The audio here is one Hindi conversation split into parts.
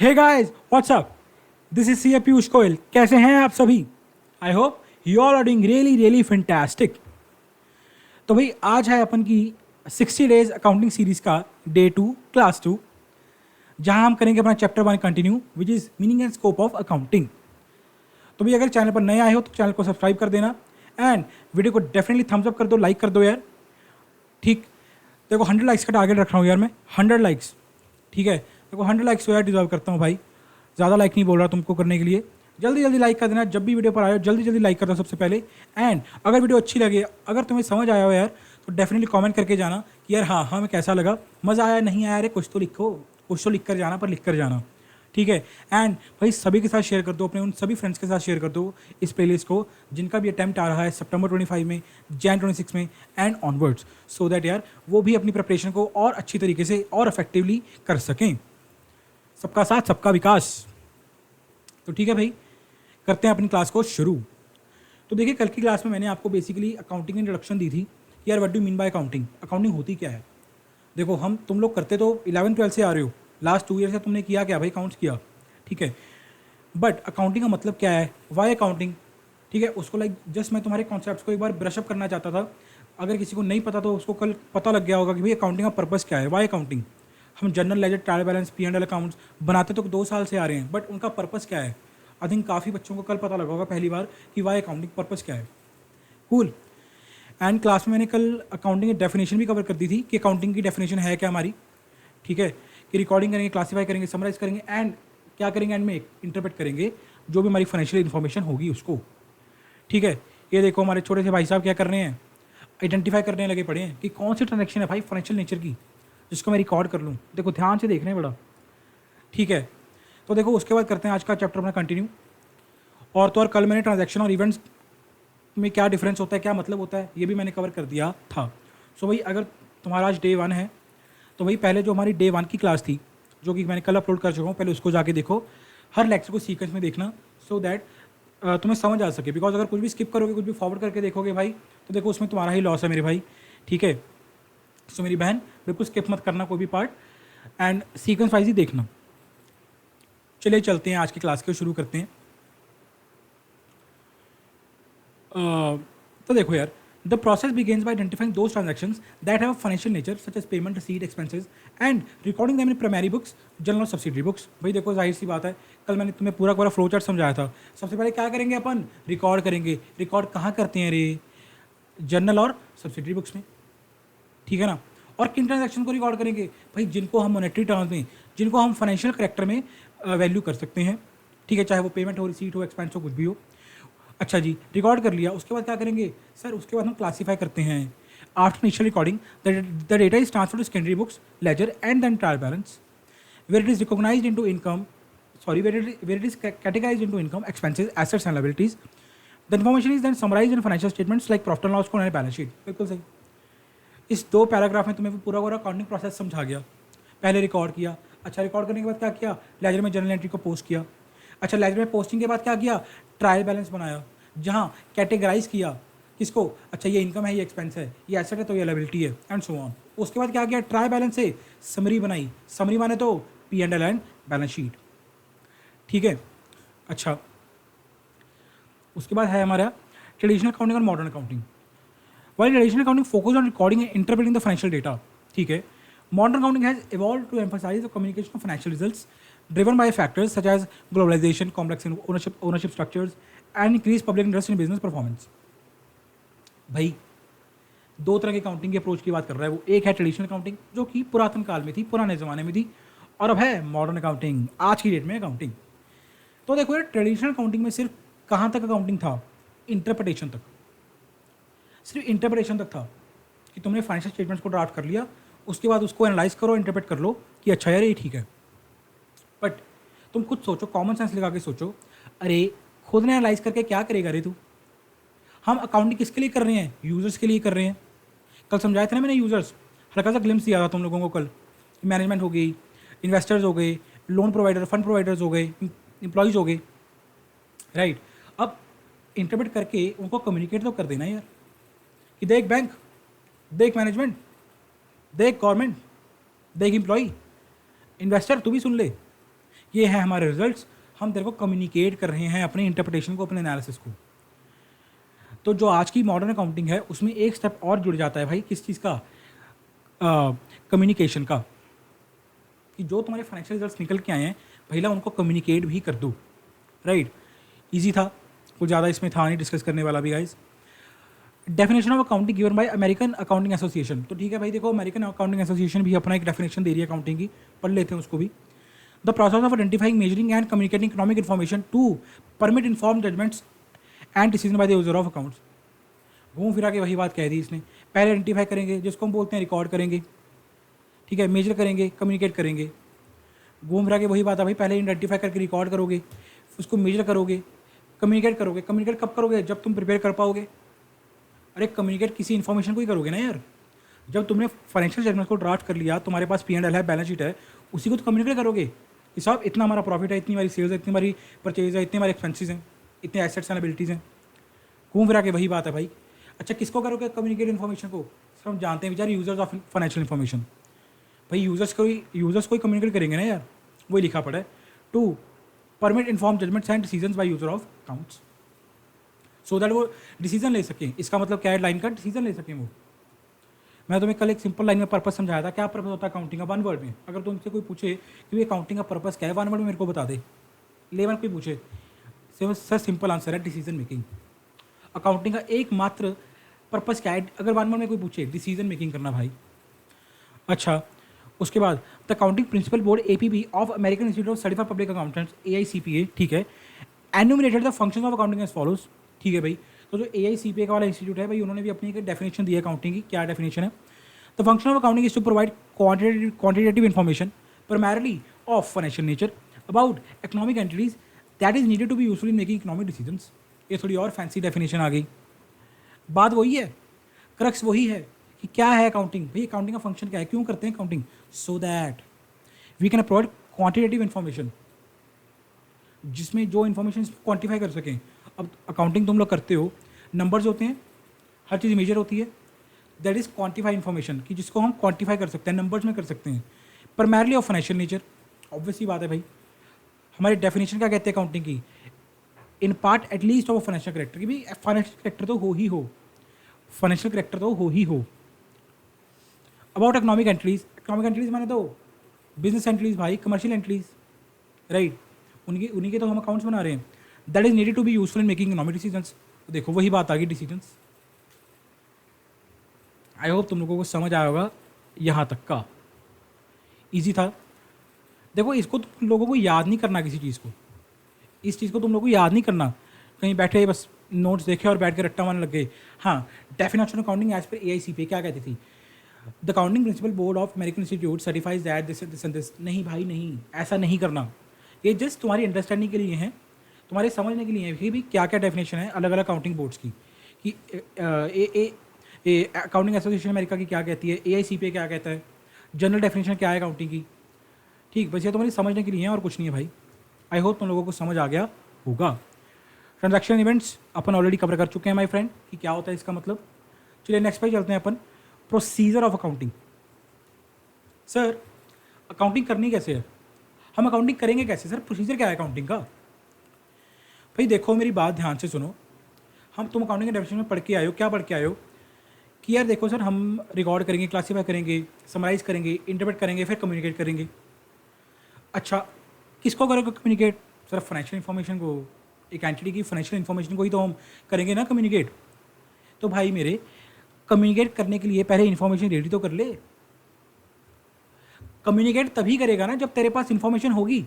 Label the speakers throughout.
Speaker 1: Hey guys what's up, this is C Piyush Goyal. कैसे हैं आप सभी? I hope you all are doing really really fantastic. तो भाई आज है अपन की 60 डेज अकाउंटिंग सीरीज का डे 2 क्लास 2, जहां हम करेंगे अपना chapter 1 continue which is meaning and scope of accounting. तो भाई अगर चैनल पर नए आए हो तो चैनल को सब्सक्राइब कर देना एंड वीडियो को डेफिनेटली थम्स अप कर दो, लाइक कर दो यार। ठीक, देखो 100 लाइक्स का टारगेट रख रहा हूँ यार मैं, 100 लाइक्स। ठीक है, देखो 100 लाइक्स तो यार डिजर्व करता हूँ भाई, ज़्यादा लाइक नहीं बोल रहा तुमको करने के लिए। जल्दी जल्दी लाइक कर देना, जब भी वीडियो पर आए हो जल्दी जल्दी लाइक कर दो सबसे पहले। एंड अगर वीडियो अच्छी लगे, अगर तुम्हें समझ आया हो यार, तो डेफिनेटली कमेंट करके जाना कि यार हाँ हमें कैसा लगा, मज़ा आया नहीं आया, अरे कुछ तो लिखो, कुछ तो लिख कर जाना, पर लिख कर जाना। ठीक है, एंड भाई सभी के साथ शेयर कर दो, अपने उन सभी फ्रेंड्स के साथ शेयर कर दो इस प्लेलिस्ट को जिनका भी अटैम्प्ट आ रहा है सितंबर 25 में, जैन 26 में एंड ऑनवर्ड्स, सो दैट यार वो भी अपनी प्रिपरेशन को और अच्छी तरीके से और इफेक्टिवली कर सकें। सबका साथ सबका विकास। तो ठीक है भाई, करते हैं अपनी क्लास को शुरू। तो देखिए कल की क्लास में मैंने आपको बेसिकली अकाउंटिंग इंट्रोडक्शन दी थी कि यार what do mean by accounting, accounting होती क्या है। देखो हम तुम लोग करते तो 11-12 से आ रहे हो, लास्ट 2 ईयर से तुमने किया क्या भाई, अकाउंट्स किया। ठीक है, बट अकाउंटिंग का मतलब क्या है, वाई अकाउंटिंग। ठीक है, उसको लाइक जस्ट मैं तुम्हारे कॉन्सेप्ट्स को एक बार ब्रशअप करना चाहता था। अगर किसी को नहीं पता तो उसको कल पता लग गया होगा कि भाई अकाउंटिंग का पर्पस क्या है, वाई अकाउंटिंग। हम general ledger, trial balance, P&L accounts बनाते तो 2 साल से आ रहे हैं, बट उनका पर्पस क्या है। आई थिंक काफ़ी बच्चों को कल पता लगा होगा पहली बार कि वाई अकाउंटिंग पर्पस क्या है। कूल। एंड क्लास में मैंने कल अकाउंटिंग की डेफिनेशन भी कवर कर दी थी कि अकाउंटिंग की डेफिनेशन है क्या हमारी। ठीक है, कि रिकॉर्डिंग करेंगे, क्लासीफाई करेंगे, समराइज करेंगे एंड क्या करेंगे, एंड में इंटरप्रेट करेंगे जो भी हमारी फाइनेंशियल इन्फॉर्मेशन होगी उसको। ठीक है, ये देखो हमारे छोटे से भाई साहब क्या कर रहे हैं, आइडेंटिफाई करने लगे पड़े हैं कि कौन सी ट्रांजेक्शन है भाई फाइनेंशियल नेचर की जिसको मैं रिकॉर्ड कर लूँ। देखो ध्यान से देख रहे हैं बड़ा। ठीक है, तो देखो उसके बाद करते हैं आज का चैप्टर अपना कंटिन्यू। और तो और कल मैंने ट्रांजैक्शन और इवेंट्स में क्या डिफरेंस होता है, क्या मतलब होता है, ये भी मैंने कवर कर दिया था। सो भाई अगर तुम्हारा आज डे 1 है तो भाई पहले जो हमारी डे 1 की क्लास थी जो कि मैंने कल अपलोड कर चुका हूँ, पहले उसको जाके देखो, हर लेक्चर को सीक्वेंस में देखना सो दैट तुम्हें समझ आ सके। बिकॉज अगर कुछ भी स्किप करोगे, कुछ भी फॉरवर्ड करके देखोगे भाई, तो देखो उसमें तुम्हारा ही लॉस है मेरे भाई। ठीक है, सो मेरी बहन बिल्कुल स्किप मत करना कोई भी पार्ट एंड सीक्वेंस वाइज ही देखना। चलिए चलते हैं आज की क्लास को शुरू करते हैं। तो देखो यार, the process begins by identifying those transactions that have financial nature such as payment, receipt, expenses and recording them in primary books, journal और सब्सिडरी बुक्स। भाई देखो जाहिर सी बात है, कल मैंने तुम्हें पूरा पूरा फ्लो चार्ट समझाया था। सबसे पहले क्या करेंगे अपन, रिकॉर्ड करेंगे। रिकॉर्ड कहाँ करते हैं रे, जनरल और सब्सिडरी बुक्स में। ठीक है ना। और किन ट्रांजैक्शन को रिकॉर्ड करेंगे भाई, जिनको हम मॉनेटरी टर्म्स में, जिनको हम फाइनेंशियल करेक्टर में वैल्यू कर सकते हैं। ठीक है, चाहे वो पेमेंट हो, रिसीट हो, एक्सपेंस हो, कुछ भी हो। अच्छा जी, रिकॉर्ड कर लिया, उसके बाद क्या करेंगे सर, उसके बाद हम क्लासीफाई करते हैं। After initial recording the data is transfer to secondary books, ledger and then trial balance where it is recognised into income, sorry where it is categorised into income, expenses, assets and liabilities. The information is then summarised in financial statements like profit and loss account and balance sheet. बिल्कुल सही। इस 2 पैराग्राफ में तुम्हें पूरा पूरा अकाउंटिंग प्रोसेस समझा गया। पहले रिकॉर्ड किया, अच्छा रिकॉर्ड करने के बाद क्या किया, लेजर में जर्नल एंट्री को पोस्ट किया। अच्छा लेजर में पोस्टिंग के बाद क्या किया, ट्रायल बैलेंस बनाया जहाँ कैटेगराइज किया किसको, अच्छा ये इनकम है, ये एक्सपेंस है, ये एसेट है तो ये लायबिलिटी है एंड सो ऑन। उसके बाद क्या किया, ट्रायल बैलेंस से समरी बनाई, समरी माने तो P&L एंड बैलेंस शीट। ठीक है, अच्छा उसके बाद है हमारा ट्रेडिशनल अकाउंटिंग और modern accounting. While traditional accounting focused on recording and interpreting the financial data, ठीक है, modern accounting has evolved to emphasize the communication of financial results driven by factors such as globalization, complex ownership structures, and increased public interest in business performance. भाई 2 तरह के अकाउंटिंग के अप्रोच की बात कर रहा है वो, एक है ट्रेडिशनल अकाउंटिंग जो कि पुरातन काल में थी, पुराने ज़माने में थी, और अब है मॉडर्न अकाउंटिंग, आज की डेट में अकाउंटिंग। तो देखो यार, ट्रेडिशनल अकाउंटिंग में सिर्फ कहाँ तक अकाउंटिंग था, इंटरप्रिटेशन तक, सिर्फ इंटरप्रिटेशन तक था कि तुमने फाइनेंशियल स्टेटमेंट्स को ड्राफ्ट कर लिया, उसके बाद उसको एनालाइज करो, इंटरप्रेट कर लो कि अच्छा यार ये ठीक है। बट तुम खुद सोचो, कॉमन सेंस लगा के सोचो, अरे खुद ने एनालाइज करके क्या करेगा रे तू। हम अकाउंटिंग किसके लिए कर रहे हैं, यूजर्स के लिए कर रहे हैं। कल समझाया था ना मैंने, यूजर्स, हल्का सा ग्लिम्स दिया था तुम लोगों को कल। मैनेजमेंट हो गई, इन्वेस्टर्स हो गए, लोन प्रोवाइडर, फंड प्रोवाइडर्स हो गए, एम्प्लॉयज़ हो गए, राइट। अब इंटरप्रेट करके उनको कम्युनिकेट तो कर देना यार कि देख बैंक, देख मैनेजमेंट, देख गवर्नमेंट, देख एम्प्लॉई, इन्वेस्टर, तू भी सुन ले ये है हमारे रिजल्ट्स, हम तेरे को कम्युनिकेट कर रहे हैं अपने इंटरप्रिटेशन को, अपने एनालिसिस को। तो जो आज की मॉडर्न अकाउंटिंग है उसमें एक स्टेप और जुड़ जाता है भाई, किस चीज़ का, कम्युनिकेशन का, कि जो तुम्हारे फाइनेंशियल रिजल्ट्स निकल के आए हैं पहला उनको कम्युनिकेट भी कर दो। राइट, ईजी था, कुछ ज़्यादा इसमें था नहीं डिस्कस करने वाला भी guys. Definition of accounting given by American accounting association, तो ठीक है भाई, देखो अमेरिकन अकाउंटिंग एसोसिएशन भी अपना एक डेफिनेशन दे रही है अकाउंटिंग की, पढ़ लेते हैं उसको भी। The process of identifying, measuring and communicating economic information to permit inform judgments and decision by the user of accounts. घूम फिरा के वही बात कह दी इसने, पहले आइडेंटिफाई करेंगे जिसको हम बोलते हैं रिकॉर्ड करेंगे, ठीक है, मेजर करेंगे, कम्युनिकेट करेंगे। घूम फिरा के वही बात है भाई, पहले आइडेंटिफाई करके रिकॉर्ड करोगे, उसको मेजर करोगे, कम्युनिकेट करोगे। कम्युनिकेट कब करोगे, जब तुम प्रिपेयर कर पाओगे। अरे कम्युनिकेट किसी इन्फॉर्मेशन को ही करोगे ना यार, जब तुमने फाइनेंशियल स्टेटमेंट को ड्राफ्ट कर लिया, तुम्हारे पास P&L है, बैलेंस शीट है, उसी को तो कम्युनिकेट करोगे कि साहब इतना हमारा प्रॉफिट है, इतनी हमारी सेल्स है, इतनी हमारी परचेज है, इतने हमारे एक्सपेंसेस हैं, इतने एसेट्स एंड लायबिलिटीज़ हैं। घूम फिरा के वही बात है भाई। अच्छा किसको करोगे कम्युनिकेट इन्फॉर्मेशन को, सर हम जानते हैं बेचारे यूजर्स ऑफ फाइनेंशियल इन्फॉर्मेशन, भाई यूजर्स को ही कम्युनिकेट करेंगे ना यार, वही लिखा पड़ा है। To permit inform judgments and decisions by user of accounts, so that वो डिसीजन ले सकें। इसका मतलब क्या है, लाइन का डिसीजन ले सकें वो। मैं तुम्हें कल एक सिंपल लाइन में पर्पस समझाया था, क्या पर्पस होता है अकाउंटिंग का, वन वर्ड में। अगर तुमसे कोई पूछे कि ये अकाउंटिंग का पर्पस क्या है, वन वर्ड में मेरे को बता दे। लेवन कोई पूछे, सर सिंपल आंसर है डिसीजन मेकिंग। अकाउंटिंग का एकमात्र पर्पस क्या है, अगर वन वर्ड में कोई पूछे, डिसीजन मेकिंग करना भाई। अच्छा उसके बाद the accounting principle board APB of American Institute of Certified Public Accountants AICPA, ठीक है, enumerated the functions of accounting as follows, ठीक है भाई। तो जो AICPA का वाला इंस्टीट्यूट है भाई, उन्होंने भी अपनी एक डेफिनेशन दी है अकाउंटिंग की। क्या डेफिनेशन है, the function of accounting is to provide quantitative information primarily of financial nature about economic entities that is needed to be useful in making economic decisions. ये थोड़ी और फैंसी डेफिनेशन आ गई, बात वही है, क्रक्स वही है कि क्या है अकाउंटिंग। भाई अकाउंटिंग का फंक्शन क्या है, क्यों करते हैं accounting, so that we can provide quantitative information, जिसमें जो इन्फॉर्मेशन क्वांटिफाई कर सकें। अब अकाउंटिंग तुम लोग करते हो, नंबर्स होते हैं, हर चीज़ मेजर होती है, दैट इज़ क्वांटिफाई इन्फॉर्मेशन, कि जिसको हम क्वांटिफाई कर सकते हैं, नंबर्स में कर सकते हैं, primarily of financial nature. Obviously बात है भाई, हमारी डेफिनेशन क्या कहते हैं अकाउंटिंग की, in part at least of financial character, कि भाई फाइनेंशियल करेक्टर तो हो ही हो, फाइनेंशियल करेक्टर तो हो ही हो। अबाउट इकोनॉमिक एंट्रीज माने तो बिजनेस एंट्रीज भाई, कमर्शियल एंट्रीज, राइट, उन्हीं के तो हम अकाउंट्स बना रहे हैं। That is needed to be useful in making economic decisions. देखो वही बात आ गई, डिसीजंस। आई होप तुम लोगों को समझ आया होगा, यहाँ तक का ईजी था। देखो इसको तुम लोगों को याद नहीं करना, किसी चीज़ को, इस चीज़ को तुम लोगों को याद नहीं करना, कहीं बैठे बस नोट्स देखे और बैठ के रट्टा मारने लग गए। हाँ, definition of accounting as per AICPA क्या कहती थी, the accounting principle board of American institute certifies that this and this. नहीं भाई नहीं, ऐसा नहीं करना, ये जस्ट तुम्हारी अंडरस्टैंडिंग के लिए है, तुम्हारे समझने के लिए है कि भाई क्या क्या डेफिनेशन है अलग अलग अकाउंटिंग बोर्ड्स की, कि अकाउंटिंग एसोसिएशन अमेरिका की क्या कहती है, AICPA क्या कहता है, जनरल डेफिनेशन क्या है अकाउंटिंग की। ठीक, बस ये तुम्हारी समझने के लिए है और कुछ नहीं है भाई। आई होप तुम लोगों को समझ आ गया होगा। ट्रांजैक्शन इवेंट्स अपन ऑलरेडी कवर कर चुके हैं माय फ्रेंड, कि क्या होता है इसका मतलब। चलिए नेक्स्ट पे चलते हैं अपन, procedure of accounting. Sir accounting करनी कैसे है, हम अकाउंटिंग करेंगे कैसे सर, प्रोसीजर क्या है अकाउंटिंग का। भाई देखो मेरी बात ध्यान से सुनो, तुम अकाउंटिंग के डेफिनेशन में पढ़ के आए हो, क्या पढ़ के आए हो कि यार देखो सर, हम रिकॉर्ड करेंगे, क्लासीफाई करेंगे, समराइज करेंगे, इंटरप्रेट करेंगे, फिर कम्युनिकेट करेंगे। अच्छा किसको करोगे कम्युनिकेट, सर फाइनेंशियल इन्फॉर्मेशन को, एक एंटिटी की फाइनेंशियल इन्फॉर्मेशन को ही तो हम करेंगे ना कम्युनिकेट। तो भाई मेरे कम्युनिकेट करने के लिए पहले इन्फॉर्मेशन रेडी तो कर ले। कम्युनिकेट तभी करेगा ना जब तेरे पास इन्फॉर्मेशन होगी,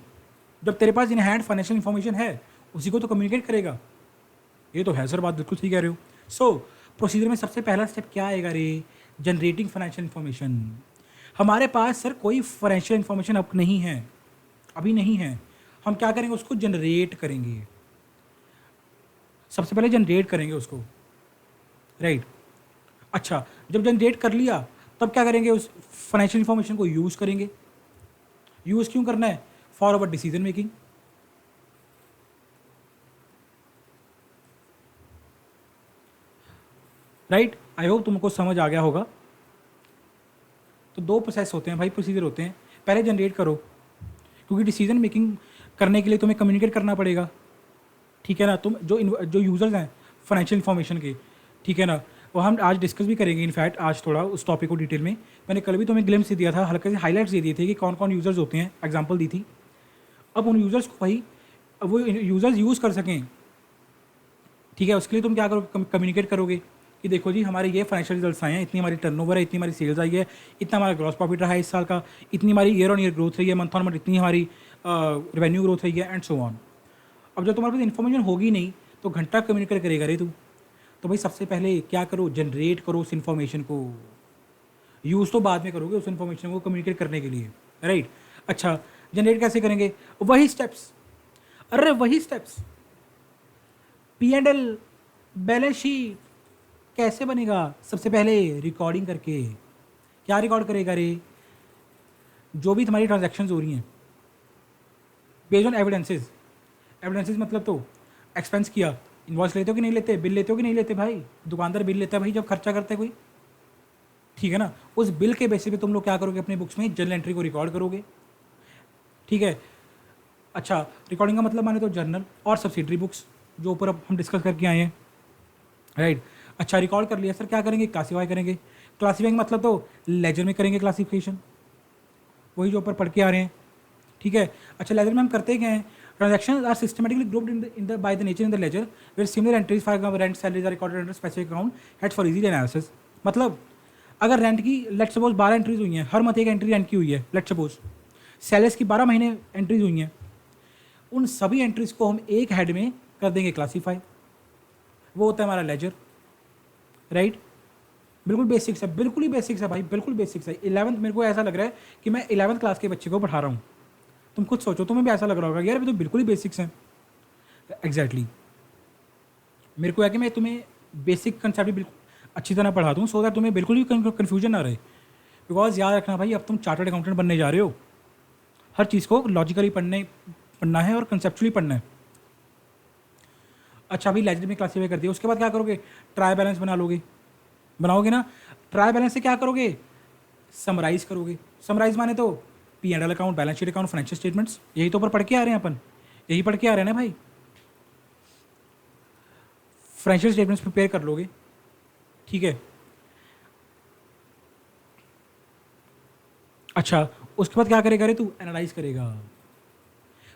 Speaker 1: जब तेरे पास इन हैंड फाइनेंशियल इन्फॉर्मेशन है, उसी को तो कम्युनिकेट करेगा। ये तो है सर, बात बिल्कुल ठीक कह रहे हो। सो प्रोसीजर में सबसे पहला स्टेप क्या आएगा रे, जनरेटिंग फाइनेंशियल इन्फॉर्मेशन। हमारे पास सर कोई फाइनेंशियल इन्फॉर्मेशन अब नहीं है, अभी नहीं है। हम क्या करेंगे, उसको जनरेट करेंगे, सबसे पहले जनरेट करेंगे उसको, राइट। अच्छा जब जनरेट कर लिया तब क्या करेंगे, उस फाइनेंशियल इन्फॉर्मेशन को यूज़ करेंगे। यूज़ क्यों करना है, for our decision making. Right, I hope तुमको समझ आ गया होगा। तो दो प्रोसेस होते हैं भाई, प्रोसीजर होते हैं। पहले जनरेट करो, क्योंकि डिसीजन मेकिंग करने के लिए तुम्हें कम्युनिकेट करना पड़ेगा, ठीक है ना। तुम जो यूज़र्स हैं फाइनेंशियल इन्फॉर्मेशन के, ठीक है ना, वो हम आज डिस्कस भी करेंगे इनफैक्ट आज थोड़ा उस टॉपिक को डिटेल में। मैंने कल भी तुम्हें ग्लिम्स दिया था, हल्के से हाईलाइट्स दे दिए थे कि कौन कौन यूज़र्स होते हैं, एग्जांपल दी थी। अब उन यूज़र्स को भाई वो यूज़र्स यूज़ कर सकें, ठीक है, उसके लिए तुम क्या करो, कम्युनिकेट करोगे कि देखो जी हमारे ये फाइनेंशियल रिजल्ट्स आए हैं, इतनी हमारी टर्नओवर है, इतनी हमारी सेल्स आई है, इतना हमारा ग्रॉस प्रॉफिट रहा है इस साल का, इतनी हमारी ईयर ऑन ईयर ग्रोथ रही है, मंथ ऑन मंथ इतनी हमारी रेवेन्यू ग्रोथ रही है, एंड सो ऑन। अब जब तुम्हारे पास इन्फॉर्मेशन होगी नहीं तो घंटा कम्युनिकेट करेगा रे तू। तो भाई सबसे पहले क्या करो, जनरेट करो उस इन्फॉर्मेशन को, यूज़ तो बाद में करोगे उस इन्फॉर्मेशन को कम्युनिकेट करने के लिए, राइट। अच्छा, जनरेट कैसे करेंगे, वही स्टेप्स, अरे वही स्टेप्स, P&L, बैलेंस शीट कैसे बनेगा, सबसे पहले रिकॉर्डिंग करके। क्या रिकॉर्ड करेगा रे, जो भी तुम्हारी ट्रांजैक्शंस हो रही हैं बेस्ड ऑन एविडेंसेस। एविडेंसेस मतलब तो एक्सपेंस किया, इन्वॉइस लेते हो कि नहीं लेते, बिल लेते हो कि नहीं लेते भाई, दुकानदार बिल लेता है भाई जब खर्चा करता है कोई, ठीक है ना। उस बिल के बेसिस पे तुम लोग क्या करोगे, अपने बुक्स में जर्नल एंट्री को रिकॉर्ड करोगे, ठीक है। अच्छा, रिकॉर्डिंग का मतलब माने तो जर्नल और सब्सिडरी बुक्स जो ऊपर अब हम डिस्कस करके आए हैं, राइट। अच्छा, रिकॉर्ड कर लिया, सर क्या करेंगे, क्लासीफाई करेंगे। क्लासीफाइंग मतलब तो लेजर में करेंगे क्लासिफिकेशन, वही जो ऊपर पढ़ के आ रहे हैं, ठीक है। अच्छा, लेजर में हम करते क्या हैं, transactions are systematically grouped in the by the nature in the ledger where similar entries for example rent salaries are recorded under specific account heads for easy analysis. मतलब अगर रेंट की लेट्स सपोज 12 एंट्रीज हुई हैं, हर मंथ एक एंट्री रेंट की हुई है, लेट्स सपोज सैलरीज की 12 महीने एंट्रीज हुई हैं, उन सभी एंट्रीज को हम एक हेड में कर देंगे क्लासीफाई, वो होता है हमारा लेजर, राइट। बिल्कुल बेसिक्स है, बिल्कुल ही बेसिक्स है भाई, बिल्कुल बेसिक्स है। 11th मेरे को ऐसा लग रहा है कि मैं 11th क्लास के बच्चे को पढ़ा रहा हूँ, तुम खुद सोचो, तुम्हें भी ऐसा लग रहा होगा यार अभी तो बिल्कुल ही बेसिक्स हैं। एग्जैक्टली मेरे को है कि मैं तुम्हें बेसिक कंसेप्ट भी बिल्कुल अच्छी तरह पढ़ा दूँ, सो दैट तुम्हें बिल्कुल भी कन्फ्यूजन ना रहे। बिकॉज याद रखना भाई, अब तुम चार्टर्ड अकाउंटेंट बनने जा रहे हो, हर चीज़ को लॉजिकली पढ़ना है और कंसेप्चुअली पढ़ना है। अच्छा, अभी लेजर में क्लासीफाई कर दिया, उसके बाद क्या करोगे, ट्राई बैलेंस बनाओगे ना। ट्राई बैलेंस से क्या करोगे, समराइज करोगे। समराइज माने तो P&L account, balance sheet account, financial statements, यही तो ऊपर पढ़ के आ रहे हैं अपन, यही पढ़ के आ रहे हैं ना भाई। फाइनेंशियल स्टेटमेंट्स प्रिपेयर कर लोगे, ठीक है। अच्छा, उसके बाद क्या करेगा रे तू, एनालाइज करेगा।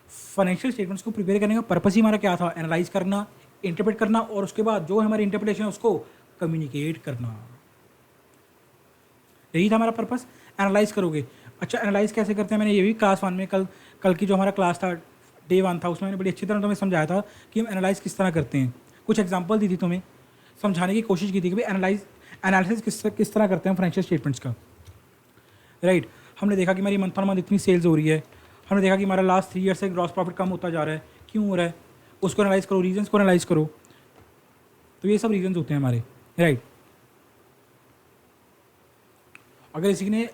Speaker 1: फाइनेंशियल स्टेटमेंट्स को प्रिपेयर करने का पर्पस ही हमारा क्या था, एनालाइज करना, इंटरप्रेट करना, और उसके बाद जो हमारी इंटरप्रिटेशन है उसको कम्युनिकेट करना, यही था हमारा पर्पस। एनालाइज करोगे। अच्छा, एनालाइज कैसे करते हैं, मैंने ये भी क्लास 1 में कल की जो हमारा क्लास था, डे 1 था, उसमें मैंने बड़ी अच्छी तरह तुम्हें समझाया था कि हम एनालाइज किस तरह करते हैं। कुछ एग्जांपल दी थी तुम्हें, समझाने की कोशिश की थी कि भाई एनालिसिस किस तरह करते हैं फाइनेंशियल स्टेटमेंट्स का, राइट। हमने देखा कि हमारी मंथ ऑन मंथ इतनी सेल्स हो रही है, हमने देखा कि हमारा लास्ट 3 ईयर से ग्रॉस प्रॉफिट कम होता जा रहा है, क्यों हो रहा है, उसको एनालाइज करो, रीजंस को एनालाइज करो। तो ये सब रीजंस होते हैं हमारे, राइट। अगर किसी ने,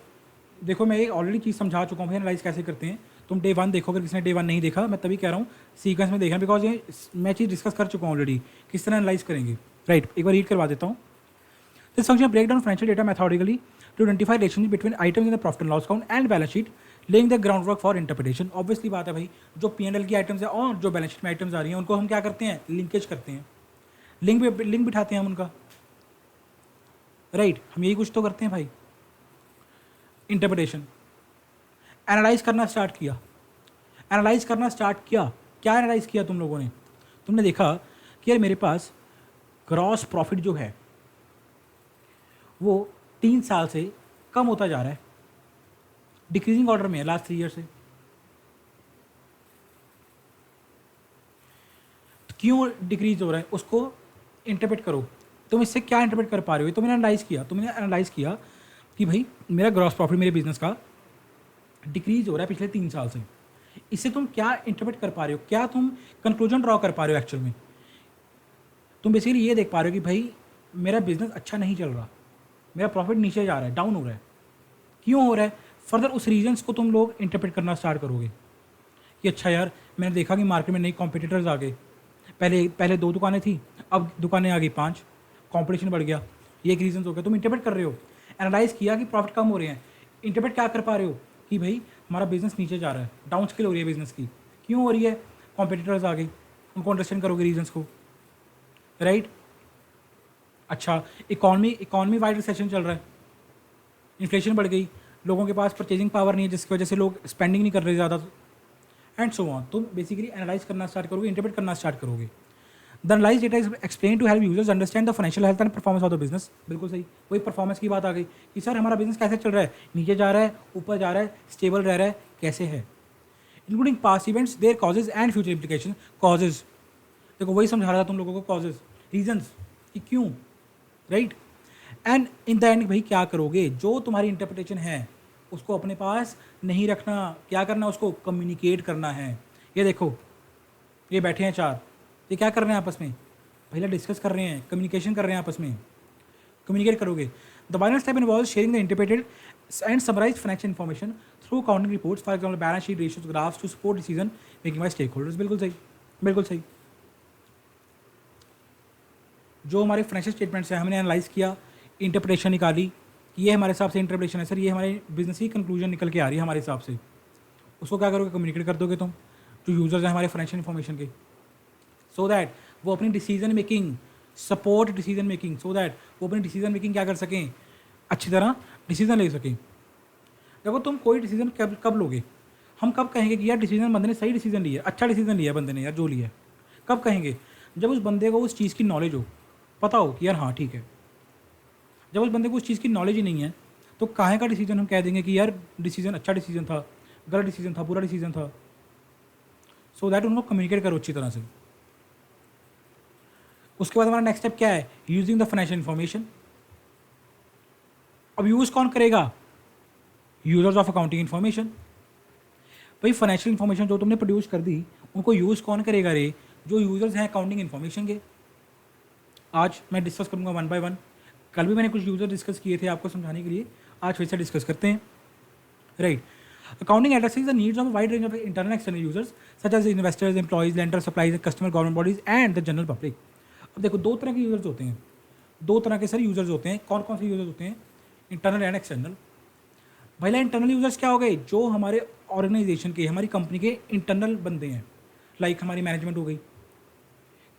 Speaker 1: देखो मैं एक ऑलरेडी चीज़ समझा चुका हूँ भाई एनालाइज कैसे करते हैं, तुम डे 1 देखो, अगर किसी ने डे 1 नहीं देखा, मैं तभी कह रहा हूँ सीक्वेंस में देखना, बिकॉज ये मैं चीज़ डिस्कस कर चुका हूँ ऑलरेडी, किस तरह एनालाइज करेंगे, राइट। एक बार रीड करवा देता हूँ। This function break down financial data methodically to identify relationship between items in the profit and loss account and balance sheet, laying the groundwork for interpretation. Obviously बात है भाई, जो P&L की आइटम्स है और जो बैलेंस शीट में आइटम्स आ रही हैं उनको हम क्या करते हैं, लिंकेज करते हैं, लिंक बिठाते हैं हम उनका, राइट। हम यही कुछ तो करते हैं भाई। इंटरप्रिटेशन, एनालाइज करना स्टार्ट किया, क्या एनालाइज किया तुम लोगों ने, तुमने देखा कि यार मेरे पास ग्रॉस प्रॉफिट जो है वो 3 साल से कम होता जा रहा है, डिक्रीजिंग ऑर्डर में है लास्ट 3 ईयर से। तो क्यों डिक्रीज हो रहा है, उसको इंटरप्रेट करो, तुम इससे क्या इंटरप्रेट कर पा रहे हो। तो मैंने एनालाइज किया कि भाई मेरा ग्रॉस प्रॉफिट मेरे बिजनेस का डिक्रीज हो रहा है पिछले 3 साल से, इससे तुम क्या इंटरप्रेट कर पा रहे हो, क्या तुम कंक्लूजन ड्रॉ कर पा रहे हो। एक्चुअल में तुम बेसिकली ये देख पा रहे हो कि भाई मेरा बिजनेस अच्छा नहीं चल रहा, मेरा प्रॉफिट नीचे जा रहा है, डाउन हो रहा है, क्यों हो रहा है। फर्दर उस रीजन्स को तुम लोग इंटरप्रेट करना स्टार्ट करोगे कि अच्छा यार मैंने देखा कि मार्केट में नई कॉम्पिटिटर्स आ गए, पहले 2 दुकानें थी, अब दुकानें आ गई 5, कंपटीशन बढ़ गया, ये एक रीजन हो गया। तुम इंटरप्रेट कर रहे हो, एनालाइज किया कि प्रॉफिट कम हो रहे हैं, इंटरप्रेट क्या कर पा रहे हो कि भाई हमारा बिजनेस नीचे जा रहा है, डाउन स्केल हो रही है बिजनेस की, क्यों हो रही है? कॉम्पिटिटर्स आ गए, उनको अंडरस्टैंड करोगे रीजंस को, राइट? अच्छा, इकॉनमी वाइड रिसेशन चल रहा है, इन्फ्लेशन बढ़ गई, लोगों के पास परचेजिंग पावर नहीं है जिसकी वजह से लोग स्पेंडिंग नहीं कर रहे ज़्यादा, एंड सो ऑन। तुम बेसिकली एनालाइज करना स्टार्ट करोगे, इंटरप्रेट करना स्टार्ट करोगे। The analyse data is explain to help users understand the financial health and performance of the business. बिल्कुल सही, वही परफॉर्मेंस की बात आ गई कि सर हमारा बिजनेस कैसे चल रहा है, नीचे जा रहा है, ऊपर जा रहा है, स्टेबल रह रहा है, कैसे है, including past events, their causes and future implication. Causes देखो वही समझा रहा था तुम लोगों को, कॉजेज रीजंस कि क्यों, right? And in the end भाई क्या करोगे, जो तुम्हारी इंटरप्रिटेशन है उसको अपने पास नहीं रखना, क्या करना, उसको कम्युनिकेट करना है। ये देखो, ये बैठे हैं चार, ये क्या कर रहे हैं आपस में, पहले डिस्कस कर रहे हैं, कम्युनिकेशन कर रहे हैं आपस में, कम्युनिकेट करोगे। The final step involves sharing the interpreted and summarised financial information through accounting reports, for example balance sheet, ratios, graphs to support decision making by stakeholders. बिल्कुल सही, बिल्कुल सही। जो हमारे फाइनेंशियल स्टेटमेंट्स हैं हमने एनालाइज किया, इंटरप्रिटेशन निकाली कि ये हमारे हिसाब से इंटरप्रिटेशन है सर, ये हमारे बिजनेस की कंक्लूजन निकल के आ रही है हमारे हिसाब से, उसको क्या करोगे, कम्युनिकेट कर दोगे तुम जो यूजर्स हैं हमारे फाइनेंशियल इन्फॉर्मेशन के, सो दैट वो अपनी decision making, support decision making, so that वो अपनी डिसीजन मेकिंग क्या कर सकें, अच्छी तरह डिसीजन ले सकें। देखो तुम कोई डिसीजन कब कब लोगे, हम कब कहेंगे कि यार डिसीजन बंदे ने सही डिसीजन लिया, अच्छा डिसीजन लिया बंदे ने यार जो लिया है, कब कहेंगे? जब उस बंदे को उस चीज़ की नॉलेज हो, पता हो कि यार हाँ ठीक है। जब उस बंदे को उस चीज़ की नॉलेज ही नहीं है तो काहे का डिसीजन हम कह देंगे कि यार डिसीजन अच्छा डिसीजन था, गलत डिसीजन था, बुरा डिसीजन था। सो दैट उनको कम्युनिकेट करो अच्छी तरह से। उसके बाद हमारा नेक्स्ट स्टेप क्या है, यूजिंग द फाइनेंशियल इन्फॉर्मेशन। अब यूज कौन करेगा, यूजर्स ऑफ अकाउंटिंग इन्फॉर्मेशन। भाई फाइनेंशियल इन्फॉर्मेशन जो तुमने प्रोड्यूस कर दी उनको यूज कौन करेगा रे, जो यूजर्स हैं अकाउंटिंग इन्फॉर्मेशन के। आज मैं डिस्कस करूंगा वन बाय वन, कल भी मैंने कुछ यूजर डिस्कस किए थे आपको समझाने के लिए, आज फिर से डिस्कस करते हैं, right? Accounting addressing the needs of wide range of internal external users such as investors, employees, lender, suppliers, customer, government bodies and the general public. अब देखो दो तरह के यूजर्स होते हैं, दो तरह के सर यूजर्स होते हैं। कौन कौन से यूजर्स होते हैं, इंटरनल एंड एक्सटर्नल। पहला इंटरनल यूजर्स क्या हो गए, जो हमारे ऑर्गेनाइजेशन के, हमारी कंपनी के इंटरनल बंदे हैं, लाइक हमारी मैनेजमेंट हो गई,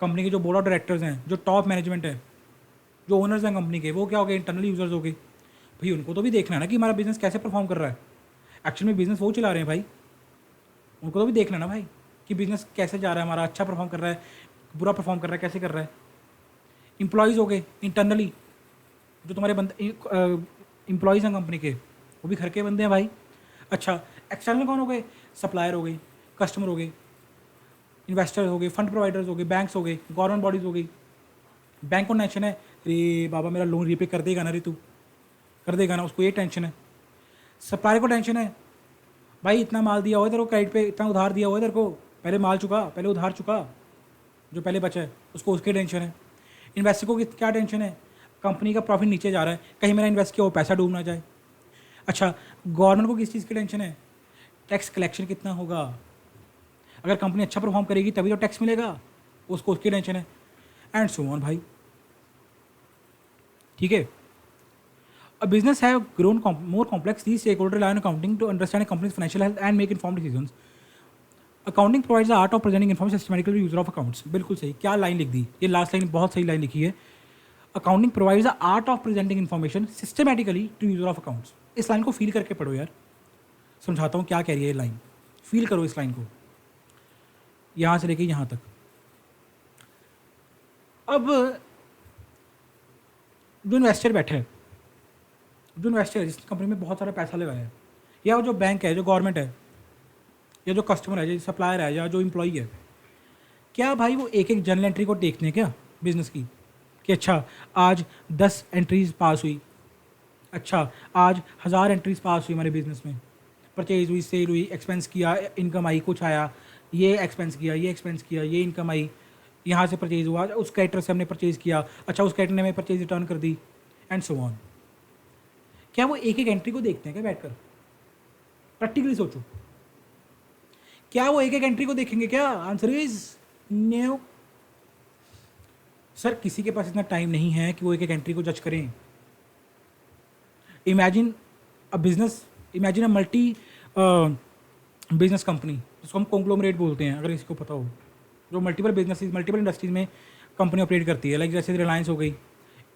Speaker 1: कंपनी के जो बोर्ड ऑफ डायरेक्टर्स हैं, जो टॉप मैनेजमेंट है, जो ओनर्स हैं कंपनी के, वो क्या हो गए, इंटरनल यूजर्स हो गए। भाई उनको तो भी देखना है ना कि हमारा बिजनेस कैसे परफॉर्म कर रहा है, एक्चुअली में बिजनेस वो चला रहे हैं भाई, उनको तो भी देखना ना भाई कि बिजनेस कैसे जा रहा है हमारा, अच्छा परफॉर्म कर रहा है, बुरा परफॉर्म कर रहा है, कैसे कर रहा है। इंप्लॉयज़ हो गए इंटरनली, जो तुम्हारे बंदे एम्प्लॉयज़ हैं कंपनी के, वो भी घर के बंदे हैं भाई। अच्छा, एक्सटर्नल कौन हो गए, सप्लायर हो गए, कस्टमर हो गए, इन्वेस्टर हो गए, फंड प्रोवाइडर्स हो गए, बैंक्स हो गए, गवर्नमेंट बॉडीज़ हो गई। बैंक को टेंशन है, रे बाबा मेरा लोन रीपे कर देगा ना रे, तू कर देगा ना, उसको ये टेंशन है। सप्लायर को टेंशन है, भाई इतना माल दिया हुआ है तेरे को क्रेडिट पे, इतना उधार दिया हुआ है तेरे को, पहले माल चुका, पहले उधार चुका, जो पहले बचा है उसको, उसकी टेंशन है। इन्वेस्टर को क्या टेंशन है, कंपनी का प्रॉफिट नीचे जा रहा है, कहीं मेरा इन्वेस्ट किया वो पैसा डूब ना जाए। अच्छा, गवर्नमेंट को किस चीज़ की टेंशन है, टैक्स कलेक्शन कितना होगा, अगर कंपनी अच्छा परफॉर्म करेगी तभी तो टैक्स मिलेगा, उसको उसकी टेंशन है, एंड सो ऑन भाई, ठीक है। A business have grown more complex. These stakeholders rely on accounting to understand a company's financial health and make informed decisions. Accounting provides the art of presenting information systematically to user of accounts. बिल्कुल सही, क्या लाइन लिख दी, ये लास्ट लाइन बहुत सही लाइन लिखी है। Accounting provides the art of presenting information systematically to user of accounts. इस लाइन को फील करके पढ़ो यार, समझाता हूँ क्या कह रही है ये लाइन, फील करो इस लाइन को, यहाँ से लेके यहाँ तक। अब जो इन्वेस्टर बैठे हैं, जो इन्वेस्टर है जिस कंपनी में बहुत सारा पैसा लगाया है, या वो जो बैंक है, जो गवर्नमेंट है, या जो कस्टमर है, जो सप्लायर है, या जो एम्प्लॉई है, क्या भाई वो एक एक जर्नल एंट्री को देखते हैं क्या बिजनेस की, कि अच्छा आज 10 एंट्रीज पास हुई, अच्छा आज 1000 एंट्रीज पास हुई हमारे बिजनेस में, परचेज हुई, सेल हुई, एक्सपेंस किया, इनकम आई, कुछ आया, ये एक्सपेंस किया, ये एक्सपेंस किया, ये इनकम आई, यहाँ से परचेज हुआ, उस कैरेक्टर से हमने परचेज किया, अच्छा उस कैरेक्टर ने हमें परचेज रिटर्न कर दी, एंड सो ऑन। क्या वो एक एक एंट्री को देखते हैं क्या बैठकर, प्रैक्टिकली सोचो, क्या वो एक एक एंट्री को देखेंगे क्या, आंसर इज नो। सर किसी के पास इतना टाइम नहीं है कि वो एक एक एंट्री को जज करें। Imagine a business, imagine a multi business company, जिसको हम कॉन्ग्लोमरेट बोलते हैं, अगर किसी को पता हो, जो मल्टीपल बिजनेस मल्टीपल इंडस्ट्रीज में कंपनी ऑपरेट करती है, लाइक जैसे रिलायंस हो गई,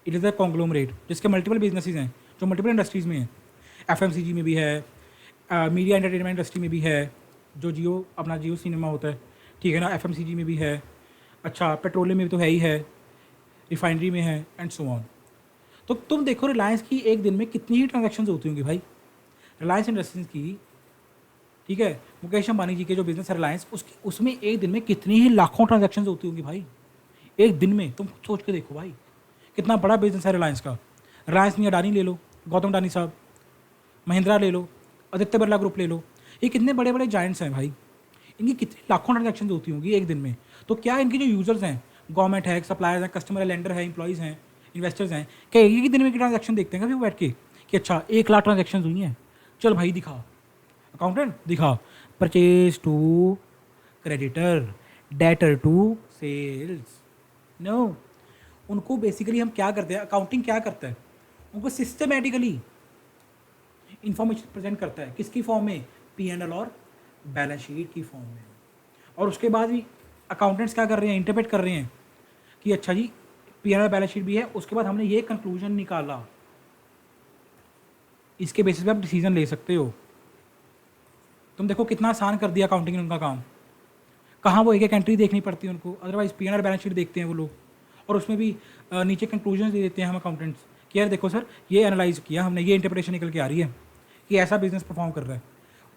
Speaker 1: इट इज़ अ कॉन्ग्लोमरेट जिसके मल्टीपल बिजनेसेस हैं, जो मल्टीपल इंडस्ट्रीज़ में हैं। एफएमसीजी में भी है, मीडिया एंटरटेनमेंट इंडस्ट्री में भी है, जो जियो अपना जियो सिनेमा होता है, ठीक है ना, एफएमसीजी में भी है। अच्छा, पेट्रोलियम में भी तो है ही है, रिफाइनरी में है, एंड सो ऑन। तो तुम देखो रिलायंस की एक दिन में कितनी ही ट्रांजेक्शन होती होंगी भाई, रिलायंस इंडस्ट्रीज की, ठीक है, मुकेश अंबानी जी के जो बिजनेस है रिलायंस, उसकी उसमें एक दिन में कितनी ही लाखों ट्रांजेक्शन होती होंगी भाई, एक दिन में। तुम सोच के देखो भाई, कितना बड़ा बिजनेस है रिलायंस का। रिलायंस नहीं, अडानी ले लो, गौतम अडानी साहब, महिंद्रा ले लो, आदित्य बिरला ग्रुप ले लो, ये कितने बड़े बड़े जाइंट्स हैं भाई, इनकी कितनी लाखों ट्रांजेक्शन होती होंगी एक दिन में। तो क्या इनके जो यूजर्स हैं, गवर्नमेंट है, सप्लायर्स हैं, कस्टमर है, लेंडर है, इंप्लॉइज़ हैं, इन्वेस्टर्स हैं, क्या एक ही दिन में ट्रांजेक्शन देखते हैं कभी वो बैठ के कि अच्छा 1 लाख ट्रांजेक्शन हुई हैं, चल भाई दिखा, अकाउंटेंट दिखा, purchase to creditor, debtor to sales. No, उनको बेसिकली हम क्या करते हैं, अकाउंटिंग क्या करता है, उनको सिस्टमेटिकली इंफॉर्मेशन प्रेजेंट करता है, किसकी फॉर्म में, P&L और बैलेंस शीट की फॉर्म में। और उसके बाद भी अकाउंटेंट्स क्या कर रहे हैं, इंटरप्रेट कर रहे हैं कि अच्छा जी P&L बैलेंस शीट भी है, उसके बाद हमने ये कंक्लूजन निकाला, इसके बेसिस पे आप डिसीजन ले सकते हो। तुम देखो कितना आसान कर दिया अकाउंटिंग ने उनका काम, कहाँ वो एक एक एंट्री देखनी पड़ती है उनको, अदरवाइज P&L बैलेंस शीट देखते हैं वो लोग, और उसमें भी नीचे कंक्लूजन दे देते हैं हम अकाउंटेंट्स कि यार देखो सर ये एनालाइज किया हमने, ये इंटरप्रिटेशन निकल के आ रही है कि ऐसा बिजनेस परफॉर्म कर रहा है।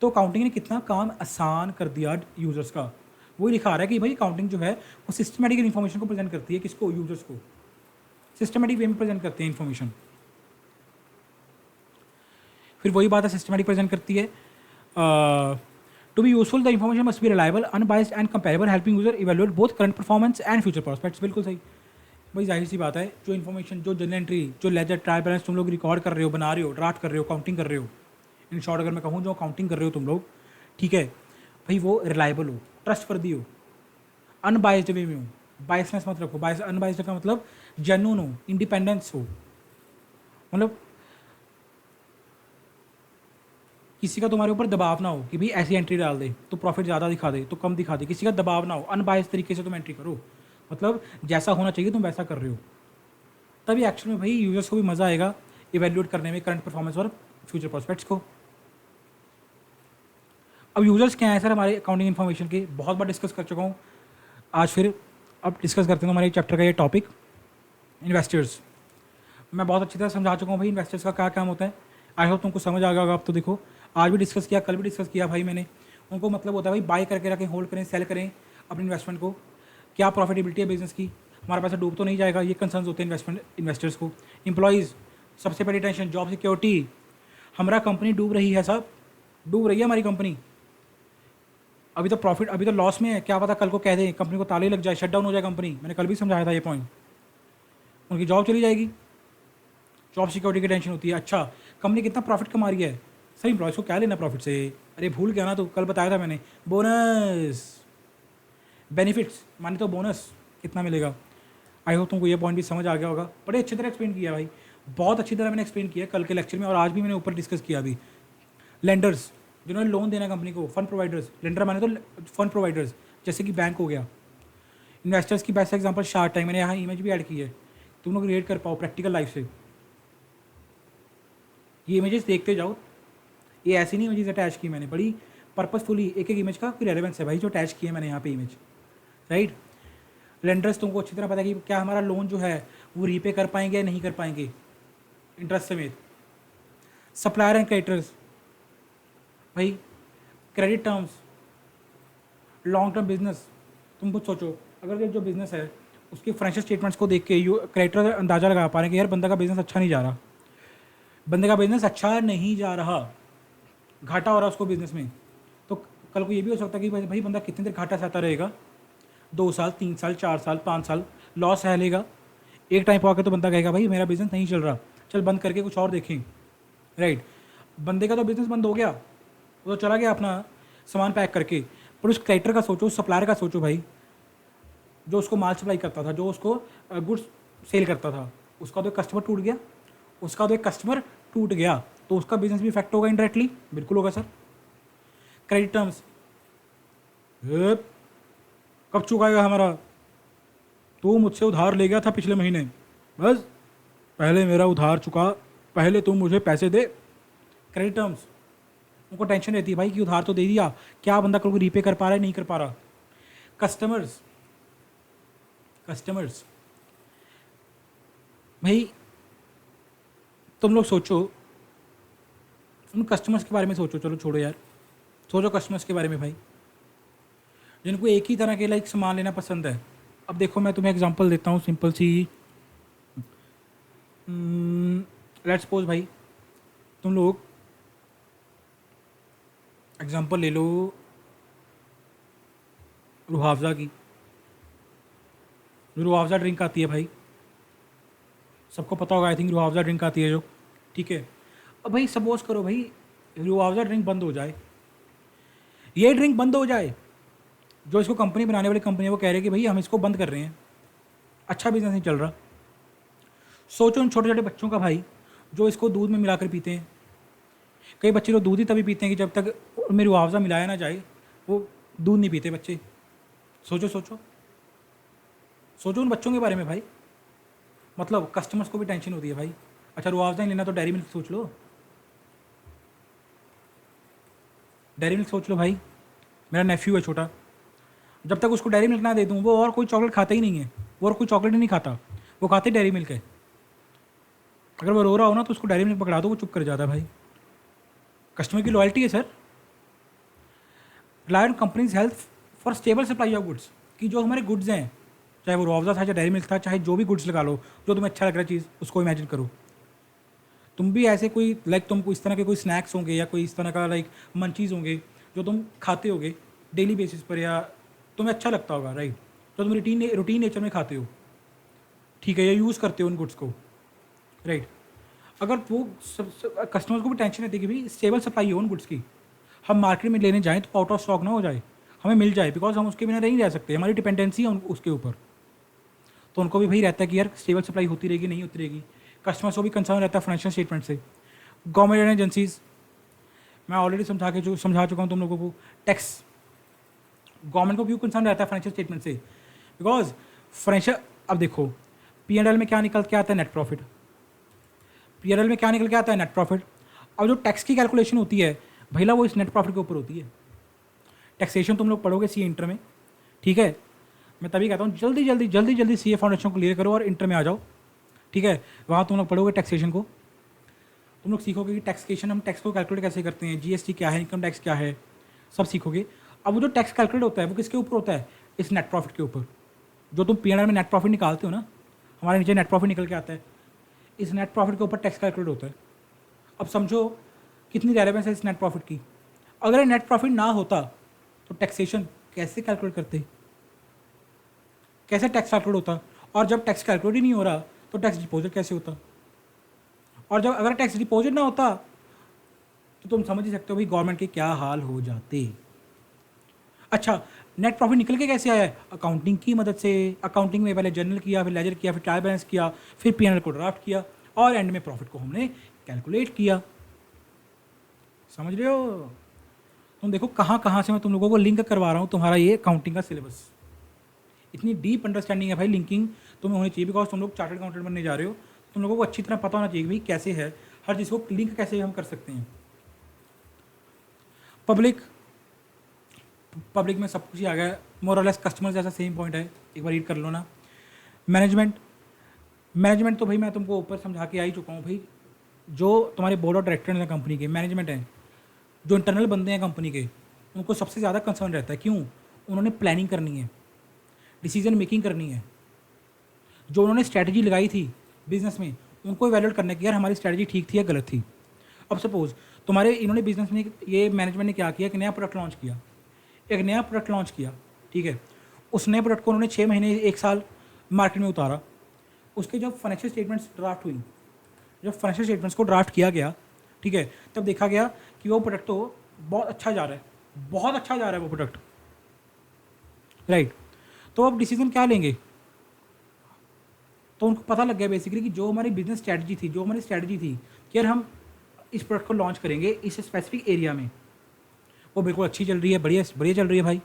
Speaker 1: तो अकाउंटिंग ने कितना काम आसान कर दिया यूजर्स का। वही लिखा रहा है कि भाई अकाउंटिंग जो है वो सिस्टमेटिक इन्फॉर्मेशन को प्रेजेंट करती है, किसको, यूजर्स को, सिस्टमेटिक वे में प्रेजेंट करते हैं इन्फॉर्मेशन। फिर वही बात है, सिस्टमेटिक प्रेजेंट करती है। To be useful the information must be reliable, unbiased and comparable, helping user evaluate both current performance and future prospects. बिल्कुल सही भाई, जाहिर सी बात है, जो इन्फॉर्मेशन, जो जर्नल एंट्री, जो लेजर, ट्रायल बैलेंस तुम लोग रिकॉर्ड कर रहे हो, बना रहे हो, ड्राफ्ट कर रहे हो, काउंटिंग कर रहे हो, इन शॉर्ट अगर मैं कहूँ जो काउंटिंग कर रहे हो तुम लोग, ठीक है भाई, वो रिलायबल हो, ट्रस्टवर्दी हो, अनबाइस्ड वे में हो, बायसनेस मत रखो, बायस अनबाइस्ड का मतलब जेन्युइन हो, इंडिपेंडेंस हो, मतलब किसी का तुम्हारे ऊपर दबाव ना हो कि भाई ऐसी एंट्री डाल दे तो प्रॉफिट ज़्यादा दिखा दे तो कम दिखा दे, किसी का दबाव ना हो, अनबायस तरीके से तुम एंट्री करो, मतलब जैसा होना चाहिए तुम वैसा कर रहे हो, तभी एक्चुअल में भाई यूजर्स को भी मज़ा आएगा इवेल्यूएट करने में करंट परफॉर्मेंस और फ्यूचर प्रोस्पेक्ट्स को। अब यूजर्स क्या हैं सर हमारे अकाउंटिंग इन्फॉर्मेशन के, बहुत बार डिस्कस कर चुका हूँ, आज फिर अब डिस्कस करते हैं हमारे चैप्टर का ये टॉपिक, इन्वेस्टर्स। मैं बहुत अच्छी तरह समझा चुका हूँ भाई इन्वेस्टर्स का क्या काम होता है, आई होप तुमको समझ आ गया होगा। अब तो देखो आज भी डिस्कस किया, कल भी डिस्कस किया भाई मैंने, उनको मतलब होता है भाई बाय करके रखें, होल्ड करें, सेल करें अपने इन्वेस्टमेंट को, क्या प्रॉफिटेबिलिटी है बिजनेस की, हमारा पैसा डूब तो नहीं जाएगा, ये कंसर्न्स होते हैं इन्वेस्टर्स को। एम्प्लॉयज़, सबसे बड़ी टेंशन जॉब सिक्योरिटी, हमारा कंपनी डूब रही है साहब, डूब रही है हमारी कंपनी, अभी तो प्रॉफिट, अभी तो लॉस में है, क्या पता कल को कह दें कंपनी को ताले लग जाए, शट डाउन हो जाए कंपनी, मैंने कल भी समझाया था ये पॉइंट, उनकी जॉब चली जाएगी, जॉब सिक्योरिटी की टेंशन होती है। अच्छा कंपनी कितना प्रॉफिट कमा रही है, सर एम्प्लॉयज़ को क्या लेना प्रॉफिट से, अरे भूल गया ना, तो कल बताया था मैंने, बोनस, बेनिफिट्स माने तो बोनस कितना मिलेगा। आई होप तुमको ये पॉइंट भी समझ आ गया होगा, बड़े अच्छी तरह एक्सप्लेन किया भाई, बहुत अच्छी तरह मैंने एक्सप्लेन किया कल के लेक्चर में, और आज भी मैंने ऊपर डिस्कस किया अभी। लेंडर्स, जिन्होंने लोन देना कंपनी को, फंड प्रोवाइडर्स, लेंडर माने तो फंड प्रोवाइडर्स, जैसे कि बैंक हो गया। इन्वेस्टर्स की बेस्ट एग्जांपल शार्क टैंक, मैंने यहाँ इमेज भी ऐड की है, तुम लोग रिलेट कर पाओ प्रैक्टिकल लाइफ से, ये इमेजेस देखते जाओ, ये ऐसी नहीं इमेजेस अटैच की मैंने, बड़ी पर्पसफुली एक एक इमेज का कोई रेलेवेंस है भाई जो अटैच किया है मैंने यहाँ पे इमेज, राइट। लेंडर्स तुमको अच्छी तरह पता है कि क्या हमारा लोन जो है वो रीपे कर पाएंगे या नहीं कर पाएंगे इंटरेस्ट समेत। सप्लायर एंड क्रेडिटर्स, भाई credit terms, long term business, तुम कुछ सोचो, अगर ये जो बिजनेस है उसके फाइनेंशियल स्टेटमेंट्स को देख के क्रेडिटर अंदाज़ा लगा पा रहे हैं कि यार बंदा का बिजनेस अच्छा नहीं जा रहा, बंदे का बिजनेस अच्छा नहीं जा रहा, घाटा हो रहा है उसको बिजनेस में, तो कल को ये भी हो सकता है कि भाई बंदा कितनी देर घाटा सहता रहेगा, 2 साल, 3 साल, 4 साल, 5 साल लॉस है लेगा, एक टाइम पर आकर तो बंदा कहेगा भाई मेरा बिजनेस नहीं चल रहा, चल बंद करके कुछ और देखें, राइट। बंदे का तो बिजनेस बंद हो गया, वो तो चला गया अपना सामान पैक करके, पर उस क्रेडिटर का सोचो, उस सप्लायर का सोचो भाई, जो उसको माल सप्लाई करता था, जो उसको गुड्स सेल करता था, उसका तो एक कस्टमर टूट गया, उसका तो एक कस्टमर टूट गया, तो उसका बिजनेस भी इफेक्ट होगा इनडायरेक्टली, बिल्कुल होगा सर। क्रेडिट टर्म्स, कब चुकाएगा हमारा? तू मुझसे उधार ले गया था पिछले महीने, बस पहले मेरा उधार चुका, पहले तुम मुझे पैसे दे। क्रेडिट टर्म्स, उनको टेंशन रहती है भाई कि उधार तो दे दिया, क्या बंदा कल को रीपे कर पा रहा है, नहीं कर पा रहा। कस्टमर्स, कस्टमर्स भाई तुम लोग सोचो, उन कस्टमर्स के बारे में सोचो, चलो छोड़ो यार, सोचो कस्टमर्स के बारे में भाई, जिनको एक ही तरह के लाइक सामान लेना पसंद है। अब देखो मैं तुम्हें एग्जांपल देता हूँ सिंपल सी, लेट्स सपोज भाई तुम लोग एग्जांपल ले लो रूहाफ़ज़ा की। रूहाफ़ज़ा ड्रिंक आती है भाई, सबको पता होगा आई थिंक रूहाफ़ज़ा ड्रिंक आती है जो, ठीक है। अब भाई सपोज करो भाई रूहाफ़ज़ा ड्रिंक बंद हो जाए, ये ड्रिंक बंद हो जाए, जो इसको कंपनी बनाने वाली कंपनी है वो कह रही है कि भाई हम इसको बंद कर रहे हैं, अच्छा बिजनेस नहीं चल रहा। सोचो उन छोटे छोटे बच्चों का भाई जो इसको दूध में मिलाकर पीते हैं। कई बच्चे तो दूध ही तभी पीते हैं कि जब तक उनमें रूहाफ़ज़ा मिलाया ना जाए वो दूध नहीं पीते बच्चे। सोचो सोचो सोचो उन बच्चों के बारे में भाई, मतलब कस्टमर्स को भी टेंशन होती है भाई। अच्छा रूहाफ़ज़ा नहीं लेना तो डेयरी मिल्क सोच लो, डेयरी मिल्क सोच लो भाई। मेरा नेफ्यू है छोटा, जब तक उसको डेयरी मिल्क ना दे दूँ वो और कोई चॉकलेट खाता ही नहीं है, वो और कोई चॉकलेट ही नहीं खाता, वो खाते डेयरी मिल्क है। अगर वो रो रहा हो ना तो उसको डेयरी मिल्क पकड़ा दो, वो चुप कर जाता है भाई। कस्टमर की लॉयल्टी है sir. Rely on companies health for stable supply of goods, कि जो हमारे गुड्स हैं, चाहे वो रूहाफ़ज़ा था, चाहे डेयरी मिल्क था, चाहे जो भी गुड्स लगा लो, जो तुम्हें अच्छा लग रहा है चीज़ उसको इमेजिन करो। तुम भी ऐसे कोई लाइक तुमको इस तरह के कोई स्नैक्स होंगे या कोई इस तरह का लाइक मंचीज़ होंगे जो तुम खाते होगे डेली बेसिस पर, या तुम्हें अच्छा लगता होगा राइट, जो तुम रूटीन नेचर में खाते हो, ठीक है, या यूज़ करते हो उन गुड्स को राइट। अगर वो कस्टमर्स को भी टेंशन रहती है कि भाई स्टेबल सप्लाई हो उन गुड्स की, हम मार्केट में लेने जाएँ तो आउट ऑफ स्टॉक ना हो जाए, हमें मिल जाए, बिकॉज हम उसके बिना नहीं रह सकते, हमारी डिपेंडेंसी है उसके ऊपर। तो उनको भी भाई रहता है कि यार स्टेबल सप्लाई होती रहेगी नहीं होती रहेगी। कस्टमर्स को भी कंसर्न रहता है फाइनेंशियल स्टेटमेंट से। गवर्नमेंट एजेंसीज, मैं ऑलरेडी समझा चुका हूँ तुम लोगों को। टैक्स, गवर्नमेंट को क्यों कंसर्न रहता है फाइनेंशियल स्टेटमेंट से? बिकॉज फाइनेंशियल, अब देखो P&L में क्या निकल के आता है, नेट प्रॉफिट। P&L में क्या निकल के आता है, नेट प्रॉफिट। अब जो टैक्स की कैलकुलेशन होती है भैया वो इस नेट प्रॉफिट के ऊपर होती है। टैक्सेशन तुम लोग पढ़ोगे सी इंटर में, ठीक है। मैं तभी कहता हूँ जल्दी जल्दी CA फाउंडेशन को क्लियर करो और इंटर में आ जाओ, ठीक है। वहाँ तुम लोग पढ़ोगे टैक्सेशन को, तुम लोग सीखोगे कि टैक्सेशन, हम टैक्स को कैलकुलेट कैसे करते हैं, GST क्या है, इनकम टैक्स क्या है, सब सीखोगे। अब वो जो टैक्स कैलकुलेट होता है वो किसके ऊपर होता है, इस नेट प्रॉफिट के ऊपर। जो तुम P&L में नेट प्रॉफिट निकालते हो ना, हमारे नीचे नेट प्रॉफिट निकल के आता है, इस नेट प्रॉफिट के ऊपर टैक्स कैलकुलेट होता है। अब समझो कितनी रेलेवेंस है इस नेट प्रॉफिट की। अगर ये नेट प्रॉफिट ना होता तो टैक्सेशन कैसे कैलकुलेट करते, कैसे टैक्स कैलकुलेट होता? और जब टैक्स कैलकुलेट ही नहीं हो रहा तो टैक्स डिपॉजिट कैसे होता? और जब अगर टैक्स डिपॉजिट ना होता तो तुम समझ ही सकते हो भाई गवर्नमेंट के क्या हाल हो जाते। अच्छा नेट प्रॉफिट निकल के कैसे आया है? अकाउंटिंग की मदद से। अकाउंटिंग में पहले जर्नल किया, फिर लेजर किया, फिर ट्रायल बैलेंस किया, फिर P&L को ड्राफ्ट किया और एंड में प्रॉफिट को हमने कैलकुलेट किया। समझ रहे हो? तुम देखो कहाँ कहाँ से मैं तुम लोगों को लिंक करवा रहा हूँ तुम्हारा ये अकाउंटिंग का सिलेबस। इतनी डीप अंडरस्टैंडिंग है भाई लिंकिंग तुम्हें होनी चाहिए, बिकॉज तुम लोग चार्टर्ड अकाउंटेंट बनने जा रहे हो। तुम लोगों को अच्छी तरह पता होना चाहिए भाई कैसे है हर चीज़ को लिंक कैसे हम कर सकते हैं। पब्लिक में सब कुछ ही आ गया, मोर और लेस कस्टमर जैसा सेम पॉइंट है, एक बार रीड कर लो ना। मैनेजमेंट तो भाई मैं तुमको ऊपर समझा के आ ही चुका हूँ भाई। जो तुम्हारे बोर्ड ऑफ डायरेक्टर हैं कंपनी के, मैनेजमेंट हैं, जो इंटरनल बंदे हैं कंपनी के, उनको सबसे ज़्यादा कंसर्न रहता है। क्यों? उन्होंने प्लानिंग करनी है, डिसीजन मेकिंग करनी है। जो उन्होंने स्ट्रैटेजी लगाई थी बिजनेस में उनको इवैल्यूएट करने की, यार हमारी स्ट्रैटेजी ठीक थी या गलत थी। अब सपोज तुम्हारे इन्होंने बिजनेस में, ये मैनेजमेंट ने क्या किया, एक नया प्रोडक्ट लॉन्च किया, ठीक है। उस नए प्रोडक्ट को उन्होंने 6 महीने 1 साल मार्केट में उतारा। उसके जब फाइनेंशियल स्टेटमेंट्स ड्राफ्ट हुई, जब फाइनेंशियल स्टेटमेंट्स को ड्राफ्ट किया गया, ठीक है, तब देखा गया कि वो प्रोडक्ट तो बहुत अच्छा जा रहा है, बहुत अच्छा जा रहा है वो प्रोडक्ट, राइट। तो अब डिसीजन क्या लेंगे? तो उनको पता लग गया बेसिकली कि जो हमारी बिजनेस स्ट्रैटेजी थी, कि यार हम इस प्रोडक्ट को लॉन्च करेंगे इस स्पेसिफिक एरिया में, वो बिल्कुल अच्छी चल रही है, बढ़िया बढ़िया चल रही है भाई।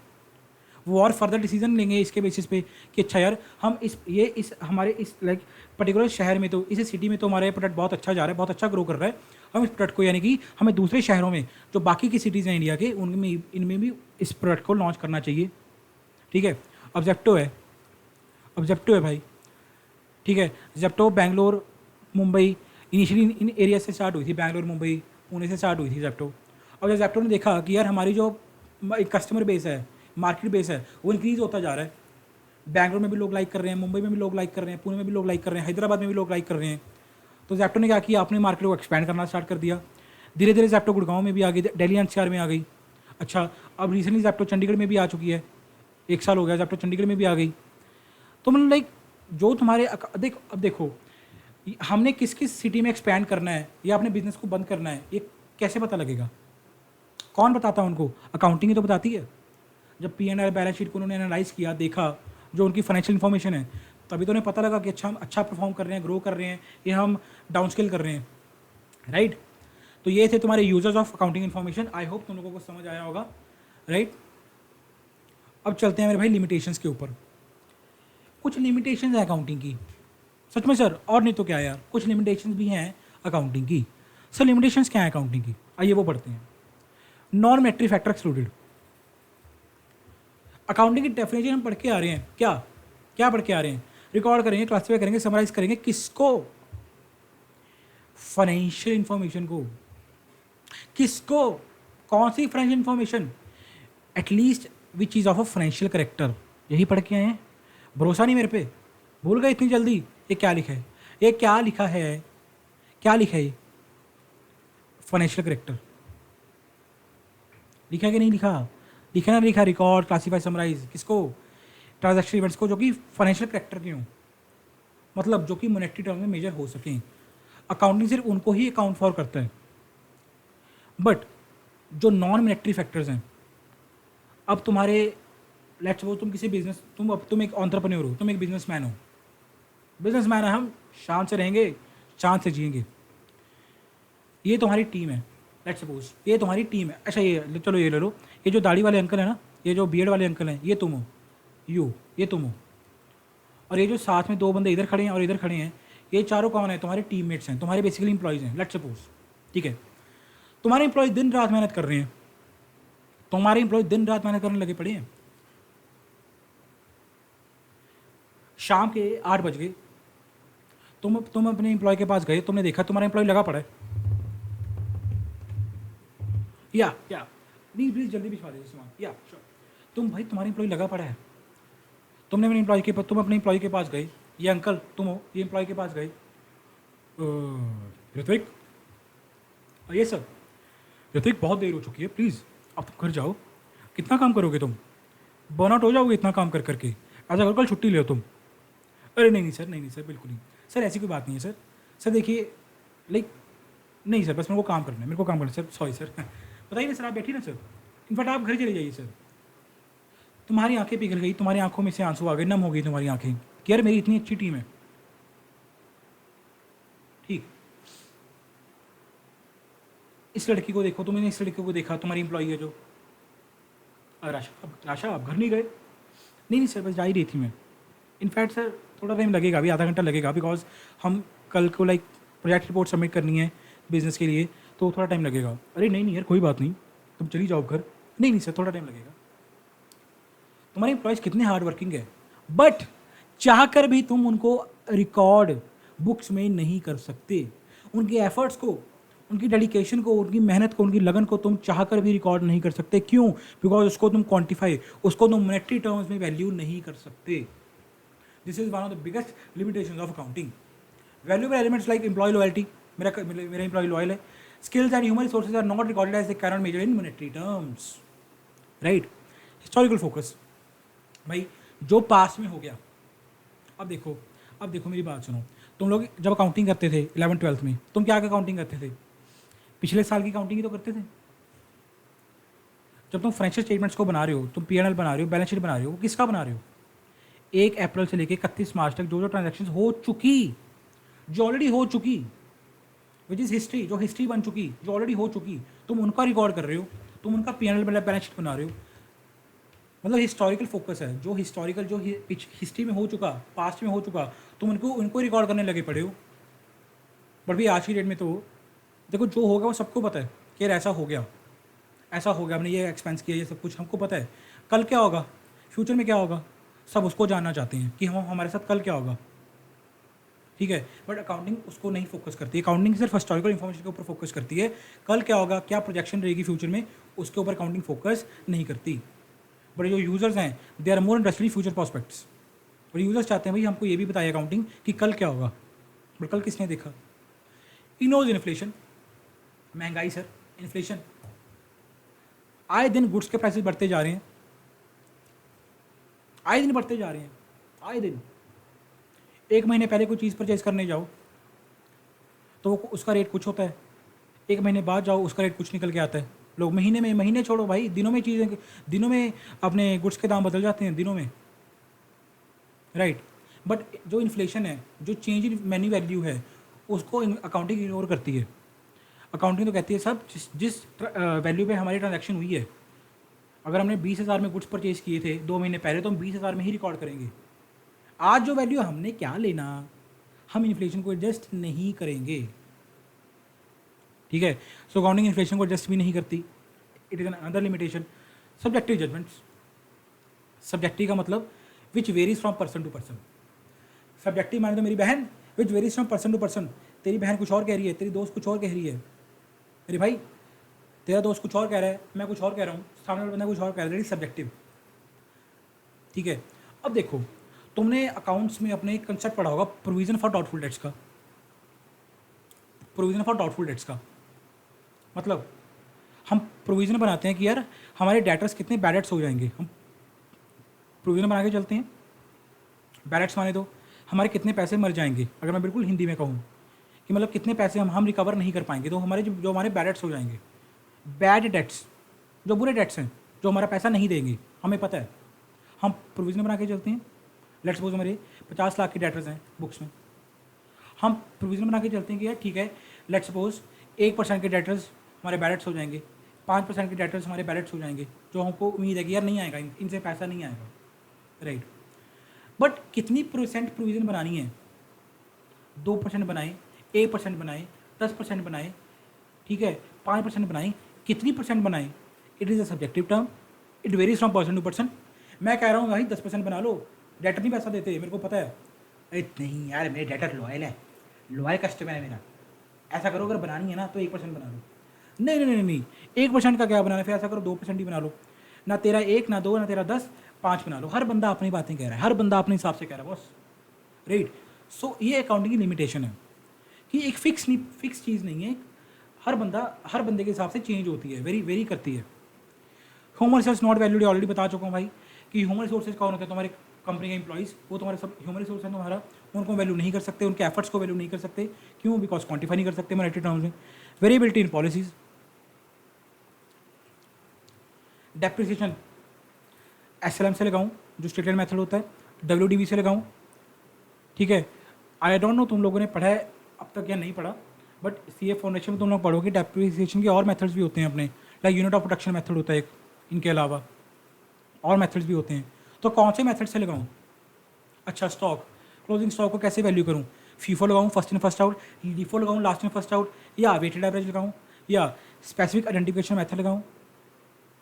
Speaker 1: वो और फर्दर डिसीजन लेंगे इसके बेसिस पे कि अच्छा यार हम इस हमारे इस लाइक पर्टिकुलर शहर में तो इस सिटी में तो हमारा प्रोडक्ट बहुत अच्छा जा रहा है, बहुत अच्छा ग्रो कर रहा है। हम इस प्रोडक्ट को यानी कि हमें दूसरे शहरों में जो बाकी की सिटीज़ हैं इंडिया के उनमें इनमें भी इस प्रोडक्ट को लॉन्च करना चाहिए। ठीक है, अब जेप्टो है भाई। ठीक है, Zepto Bangalore Mumbai initially in area से स्टार्ट हुई थी, बैंगलोर मुंबई पुणे से स्टार्ट हुई थी जेप्टो। अब जब जेप्टो ने देखा कि यार हमारी जो कस्टमर बेस है, मार्केट बेस है, वो इंक्रीज़ होता जा रहा है। बैंगलोर में भी लोग लाइक कर रहे हैं, मुंबई में भी लोग लाइक कर रहे हैं, पुणे में भी लोग लाइक कर रहे हैं, हैदराबाद में भी लोग लाइक कर रहे हैं। तो जेप्टो ने क्या किया, अपने मार्केट को एक्सपैंड करना स्टार्ट कर दिया। धीरे धीरे जेप्टो गुड़गांव में भी आ गई, दिल्ली एनसीआर में आ गई। अच्छा, अब रिसेंटली जेप्टो चंडीगढ़ में भी आ चुकी है, 1 साल हो गया जेप्टो चंडीगढ़ में भी आ गई। तो मतलब लाइक जो तुम्हारे अब देखो हमने किस किस सिटी में एक्सपैंड करना है या अपने बिजनेस को बंद करना है, ये कैसे पता लगेगा? कौन बताता है उनको? अकाउंटिंग ही तो बताती है। जब P&L बैलेंस शीट को उन्होंने एनालाइज किया, देखा जो उनकी फाइनेंशियल इन्फॉर्मेशन है, तभी तो उन्हें पता लगा कि अच्छा हम अच्छा परफॉर्म कर रहे हैं, ग्रो कर रहे हैं, या हम डाउन स्केल कर रहे हैं, राइट? तो ये थे तुम्हारे users of accounting information. I hope तुम लोगों को समझ आया होगा, राइट? अब चलते हैं मेरे भाई लिमिटेशंस के ऊपर। कुछ लिमिटेशंस है अकाउंटिंग की, सच में सर, और नहीं तो क्या यार, कुछ लिमिटेशंस भी हैं अकाउंटिंग की। सर लिमिटेशंस क्या है अकाउंटिंग की? आइए वो पढ़ते हैं। Non monetary factor excluded. Accounting की डेफिनेशन हम पढ़ के आ रहे हैं, क्या क्या पढ़ के आ रहे हैं? रिकॉर्ड करेंगे, क्लासीफाई करेंगे, समराइज करेंगे, किसको? फाइनेंशियल इंफॉर्मेशन को। किसको? कौन सी फाइनेंशियल इंफॉर्मेशन? एटलीस्ट विच चीज़ ऑफ अ फाइनेंशियल करेक्टर, यही पढ़ के आए हैं। भरोसा नहीं मेरे पे? भूल गए इतनी जल्दी? ये क्या लिखा है, ये क्या लिखा है, क्या लिखा है ये? फाइनेंशियल करेक्टर लिखा है कि नहीं लिखा? लिखा ना लिखा? रिकॉर्ड, क्लासीफाई, समराइज, किसको? ट्रांजैक्शन इवेंट्स को जो कि फाइनेंशियल करेक्टर के हों, मतलब जो कि मॉनेटरी टर्म में मेजर हो सकें। अकाउंटिंग सिर्फ उनको ही अकाउंट फॉर करता है। बट जो नॉन मॉनेटरी फैक्टर्स हैं, अब तुम्हारे लेट्स सपोज तुम किसी बिजनेस, तुम एक एंटरप्रेन्योर हो, तुम एक बिजनेसमैन हो। बिजनेसमैन है, हम शान से रहेंगे, शान से जिएंगे। ये तुम्हारी टीम है, लेट्स सपोज ये तुम्हारी टीम है। अच्छा ये चलो ये ले लो, ये जो दाढ़ी वाले अंकल है ना, ये जो बियर्ड वाले अंकल हैं, ये तुम हो, ये तुम हो। और ये जो साथ में 2 बंदे इधर खड़े हैं और इधर खड़े हैं, ये चारों कौन है? तुम्हारे टीममेट्स हैं, तुम्हारे बेसिकली इंप्लॉयज़ हैं, लेट्स सपोज। ठीक है, तुम्हारे इंप्लॉय दिन रात मेहनत कर रहे हैं, तुम्हारे इंप्लॉय दिन रात मेहनत करने लगे पड़े हैं। शाम के 8 बज गए, तुम अपने इंप्लॉय के पास गए, तुमने देखा तुम्हारा इंप्लॉय लगा पड़ा है, या प्लीज प्लीज जल्दी भिजवा दीजिए सामान, या श्योर। तुम्हारा इंप्लॉय लगा पड़ा है, तुम अपने इंप्लॉय के पास गए, ये अंकल तुम हो, ये इंप्लॉय के पास गए, ऋत्विक, ये सर, ऋत्विक बहुत देर हो चुकी है, प्लीज़ अब तुम घर जाओ। कितना काम करोगे तुम? बर्नआउट हो जाओगे इतना काम कर करके। आज अगर कल छुट्टी ले तुम। अरे नहीं सर, नहीं सर, बिल्कुल नहीं सर, ऐसी कोई बात नहीं है सर। सर देखिए लाइक नहीं सर, बस मेरे को काम करना है, मेरे को काम करना है सर, सॉरी सर। बताइए ना सर, आप बैठिए ना सर, इनफैक्ट आप घर चले जाइए सर। तुम्हारी आंखें पिघल गई, तुम्हारी आंखों में से आंसू आ गए, नम हो गई तुम्हारी आंखें कि यार मेरी इतनी अच्छी टीम है। ठीक, इस लड़की को देखो, तुमने इस लड़की को देखा, तुम्हारी इंप्लॉई है जो राशा, आप घर नहीं गए? नहीं सर, बस जा ही रही थी मैं। इनफैक्ट सर थोड़ा टाइम लगेगा, अभी आधा घंटा लगेगा, बिकॉज हम कल को लाइक प्रोजेक्ट रिपोर्ट सबमिट करनी है बिजनेस के लिए, तो थोड़ा टाइम लगेगा। अरे नहीं यार कोई बात नहीं, तुम चली जाओ घर। नहीं सर, थोड़ा टाइम लगेगा। तुम्हारे एम्प्लॉयज़ कितने हार्ड वर्किंग है, बट चाह कर भी तुम उनको रिकॉर्ड बुक्स में नहीं कर सकते। उनके एफर्ट्स को, उनकी डेडिकेशन को, उनकी मेहनत को, उनकी लगन को तुम चाह कर भी रिकॉर्ड नहीं कर सकते। क्यों? बिकॉज उसको तुम क्वान्टिफाई, उसको तुम मॉनेटरी टर्म्स में वैल्यू नहीं कर सकते। This is one of the biggest limitations of accounting. Valuable elements like employee loyalty, मेरा एम्प्लॉय लॉयल है, skills and human resources are not recorded as they cannot measure in monetary terms, right? Historical focus, भाई जो पास में हो गया। अब देखो मेरी बात सुनो, तुम लोग जब अकाउंटिंग करते थे 11th-12th में, तुम क्या अकाउंटिंग करते थे? पिछले साल की अकाउंटिंग ही तो करते थे। जब तुम फाइनेंशियल स्टेटमेंट्स को बना रहे हो, तुम P&L बना रहे हो, बैलेंस शीट बना रहे हो, किसका बना रहे हो? 1 अप्रैल से लेकर 31 मार्च तक जो ट्रांजेक्शन हो चुकी, जो ऑलरेडी हो चुकी, विच इज़ हिस्ट्री, जो हिस्ट्री बन चुकी, जो ऑलरेडी हो चुकी, तुम उनका रिकॉर्ड कर रहे हो। तुम उनका P&L बैलेंस शीट बना रहे हो। मतलब हिस्टोरिकल फोकस है, जो हिस्टोरिकल जो हिस्ट्री में हो चुका, पास्ट में हो चुका, तुम उनको रिकॉर्ड करने लगे पड़े हो। बट भी आज की डेट में तो देखो, जो होगा वो सबको पता है कि यार ऐसा हो गया, ऐसा हो गया, हमने ये एक्सपेंस किया, ये सब कुछ हमको पता है। कल क्या होगा, फ्यूचर में क्या होगा, सब उसको जानना चाहते हैं कि हम हमारे साथ कल क्या होगा। ठीक है, बट अकाउंटिंग उसको नहीं फोकस करती। अकाउंटिंग सिर्फ हिस्टोरिकल इन्फॉर्मेशन के ऊपर फोकस करती है। कल क्या होगा, क्या प्रोजेक्शन रहेगी फ्यूचर में, उसके ऊपर अकाउंटिंग फोकस नहीं करती। बट जो यूजर्स हैं, they are more interested future prospects. और यूजर्स चाहते हैं भाई हमको ये भी बताइए अकाउंटिंग कि कल क्या होगा, बट कल किसने देखा। इग्नोर्स इन्फ्लेशन, महंगाई सर, इन्फ्लेशन। आए दिन गुड्स के प्राइसेस बढ़ते जा रहे हैं, आए दिन बढ़ते जा रहे हैं, आए दिन। एक महीने पहले कोई चीज़ परचेज करने जाओ तो उसका रेट कुछ होता है, एक महीने बाद जाओ उसका रेट कुछ निकल के आता है। लोग महीने छोड़ो भाई, दिनों में चीज़ें, दिनों में अपने गुड्स के दाम बदल जाते हैं, दिनों में, राइट। बट जो इन्फ्लेशन है, जो चेंज इन मनी वैल्यू है, उसको अकाउंटिंग इग्नोर करती है। अकाउंटिंग तो कहती है सब जिस वैल्यू पे हमारी ट्रांजैक्शन हुई है, अगर हमने 20,000 में गुड्स परचेज किए थे 2 महीने पहले, तो हम 20,000 में ही रिकॉर्ड करेंगे। आज जो वैल्यू, हमने क्या लेना, हम इन्फ्लेशन को एडजस्ट नहीं करेंगे। ठीक है, सो अकाउंटिंग इन्फ्लेशन को एडजस्ट भी नहीं करती। It is an another limitation. Subjective judgements, subjective का मतलब which varies from person to person. Subjective माने तो मेरी बहन, which varies from person to person. तेरी बहन कुछ और कह रही है, तेरी दोस्त कुछ और कह रही है, मेरे भाई तेरा दोस्त कुछ और कह रहा है, मैं कुछ और कह रहा हूँ, सामने वाला बंदा कुछ और कह रहा है, सब्जेक्टिव। ठीक है, अब देखो, तुमने अकाउंट्स में अपने एक कंसेप्ट पढ़ा होगा, प्रोविजन फॉर डाउटफुल डेट्स का। प्रोविजन फॉर डाउटफुल डेट्स का मतलब, हम प्रोविजन बनाते हैं कि यार हमारे डेटर्स कितने बैड डेट्स हो जाएंगे। हम प्रोविजन बना के चलते हैं, बैड डेट्स माने तो हमारे कितने पैसे मर जाएंगे, अगर मैं बिल्कुल हिंदी में कहूँ कि मतलब कितने पैसे हम रिकवर नहीं कर पाएंगे, तो हमारे जो हमारे बैड डेट्स हो जाएंगे। बैड डेट्स, जो बुरे डेट्स हैं, जो हमारा पैसा नहीं देंगे, हमें पता है, हम प्रोविजन बना के चलते हैं। लेट्स सपोज हमारे 50 लाख के डेटर्स हैं बुक्स में, हम प्रोविजन बना के चलते हैं कि यार ठीक है, लेट्स सपोज 1% के डेटर्स हमारे बैलेट्स हो जाएंगे, 5% के डेटर्स हमारे बैलेट्स हो जाएंगे, जो हमको उम्मीद है कि यार नहीं आएगा, इनसे पैसा नहीं आएगा, राइट। बट कितनी परसेंट प्रोविजन बनानी है, 2% बनाए, 1% बनाए, 10% बनाए, ठीक है, 5% बनाए, कितनी परसेंट बनाए, it is a subjective term, it varies from person to person. मैं कह रहा हूँ भाई 10% बना लो, डेटर नहीं पैसा देते, मेरे को पता है। अरे नहीं यार, मेरे डेटर लॉयल है, लॉयल कस्टमर है मेरा, ऐसा करो अगर बनानी है ना तो 1% बना लो। नहीं नहीं नहीं नहीं, 1% का क्या बनाना, फिर ऐसा करो 2% ही बना लो। ना तेरा 1, ना 2, ना तेरा 10, 5 बना लो। हर बंदा अपनी बातें कह रहा है, हर बंदा अपने हिसाब से कह रहा है बॉस, राइट। सो ये अकाउंटिंग की लिमिटेशन है कि एक फिक्स चीज़ नहीं है, हर बंदे के हिसाब से चेंज होती है, वेरी वेरी करती है। Human resource not valued, already बता चुका हूँ भाई कि ह्यूमन रिसोर्सेज कौन होते हैं, तुम्हारे कंपनी के एम्प्लॉइज़, वो तुम्हारे सब ह्यूमन रिसोर्स हैं तुम्हारा, उनको वैल्यू नहीं कर सकते, उनके एफर्ट्स को वैल्यू नहीं कर सकते। क्यों? बिकॉज क्वांटिफाई नहीं कर सकते मॉनेटरी टर्म्स में। वेरिएबिलिटी इन पॉलिसीज, डेप्रिसिएशन एसएलएम से लगाऊं जो स्टेटमेंट मेथड होता है, डब्ल्यूडीबी से लगाऊं, ठीक है। आई डोंट नो तुम लोगों ने पढ़ा है अब तक या नहीं पढ़ा, बट सीए फाउंडेशन में तुम लोग पढ़ोगे डेप्रिसिएशन के और मेथड्स भी होते हैं अपने, like unit of production method होता है एक, इनके अलावा और मेथड्स भी होते हैं। तो कौन से मेथड से लगाऊं? अच्छा, स्टॉक, क्लोजिंग स्टॉक को कैसे वैल्यू करूं? फीफो लगाऊं, first in first out, LIFO लगाऊं, लास्ट इन फर्स्ट आउट, या वेटेड एवरेज लगाऊं, या स्पेसिफिक आइडेंटिफिकेशन मेथड लगाऊं?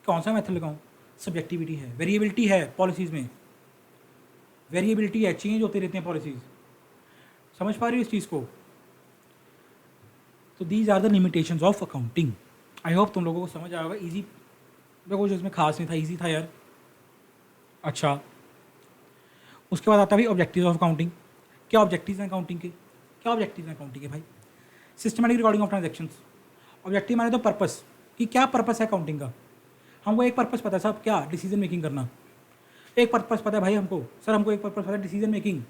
Speaker 1: कौन सा मेथड लगाऊं? सब्जेक्टिविटी है, वेरिएबिलिटी है पॉलिसीज़ में, वेरिएबिलिटी है, चेंज होते रहते हैं पॉलिसीज़। समझ पा रही हो इस चीज़ को? तो these are the limitations of accounting. I hope तुम लोगों को समझ आया होगा। ईजी, देखो कुछ इसमें खास नहीं था, ईजी था यार। अच्छा, उसके बाद आता है भाई ऑब्जेक्टिव्स ऑफ अकाउंटिंग। क्या ऑब्जेक्टिव्स हैं अकाउंटिंग के? क्या ऑब्जेक्टिव्स हैं अकाउंटिंग के भाई? Systematic recording of transactions. Objective माने तो पर्पस, कि क्या पर्पस है अकाउंटिंग का। हमको एक पर्पस पता है साहब, क्या? डिसीजन मेकिंग करना। एक पर्पस पता है भाई हमको, सर हमको एक पर्पस पता है, डिसीजन मेकिंग।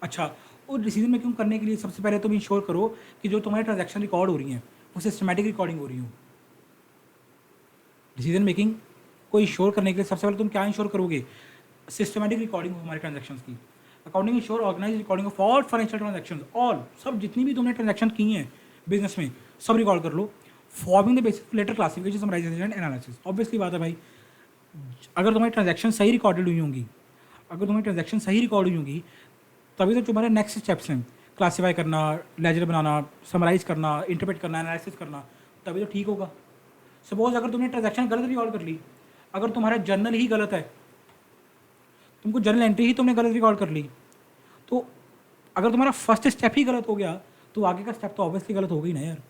Speaker 1: अच्छा, और डिसीजन मेकिंग करने के लिए सबसे पहले तुम इंश्योर करो कि जो तुम्हारी ट्रांजैक्शन रिकॉर्ड हो रही हैं वो सिस्टमैटिक रिकॉर्डिंग हो रही हो। डिसीजन मेकिंग को इंश्योर करने के लिए सबसे पहले तुम क्या इंश्योर करोगे? सिस्टमैटिक रिकॉर्डिंग हो हमारे ट्रांजैक्शंस की। Accounting ensure organise recording of all financial transactions, all, सब जितनी भी तुमने ट्रांजैक्शन की हैं बिजनेस में, सब रिकॉर्ड कर लो forming the basis later classification summarisation and analysis. Obviously बात है भाई, अगर तुम्हारी ट्रांजैक्शन सही रिकॉर्डेड हुई होंगी, अगर तुम्हारी ट्रांजैक्शन सही रिकॉर्ड हुई होंगी, तभी तो तुम्हारे नेक्स्ट स्टेप्स हैं क्लासीफाई करना, लेजर बनाना, समराइज करना, इंटरप्रेट करना, एनालिसिस करना, तभी तो ठीक होगा। सपोज अगर तुमने ट्रांजैक्शन गलत रिकॉर्ड कर ली, अगर तुम्हारा जर्नल ही गलत है, तुमको जर्नल एंट्री ही तुमने गलत रिकॉर्ड कर ली, तो अगर तुम्हारा फर्स्ट स्टेप ही गलत हो गया तो आगे का स्टेप तो ऑब्वियसली गलत हो गई ना यार।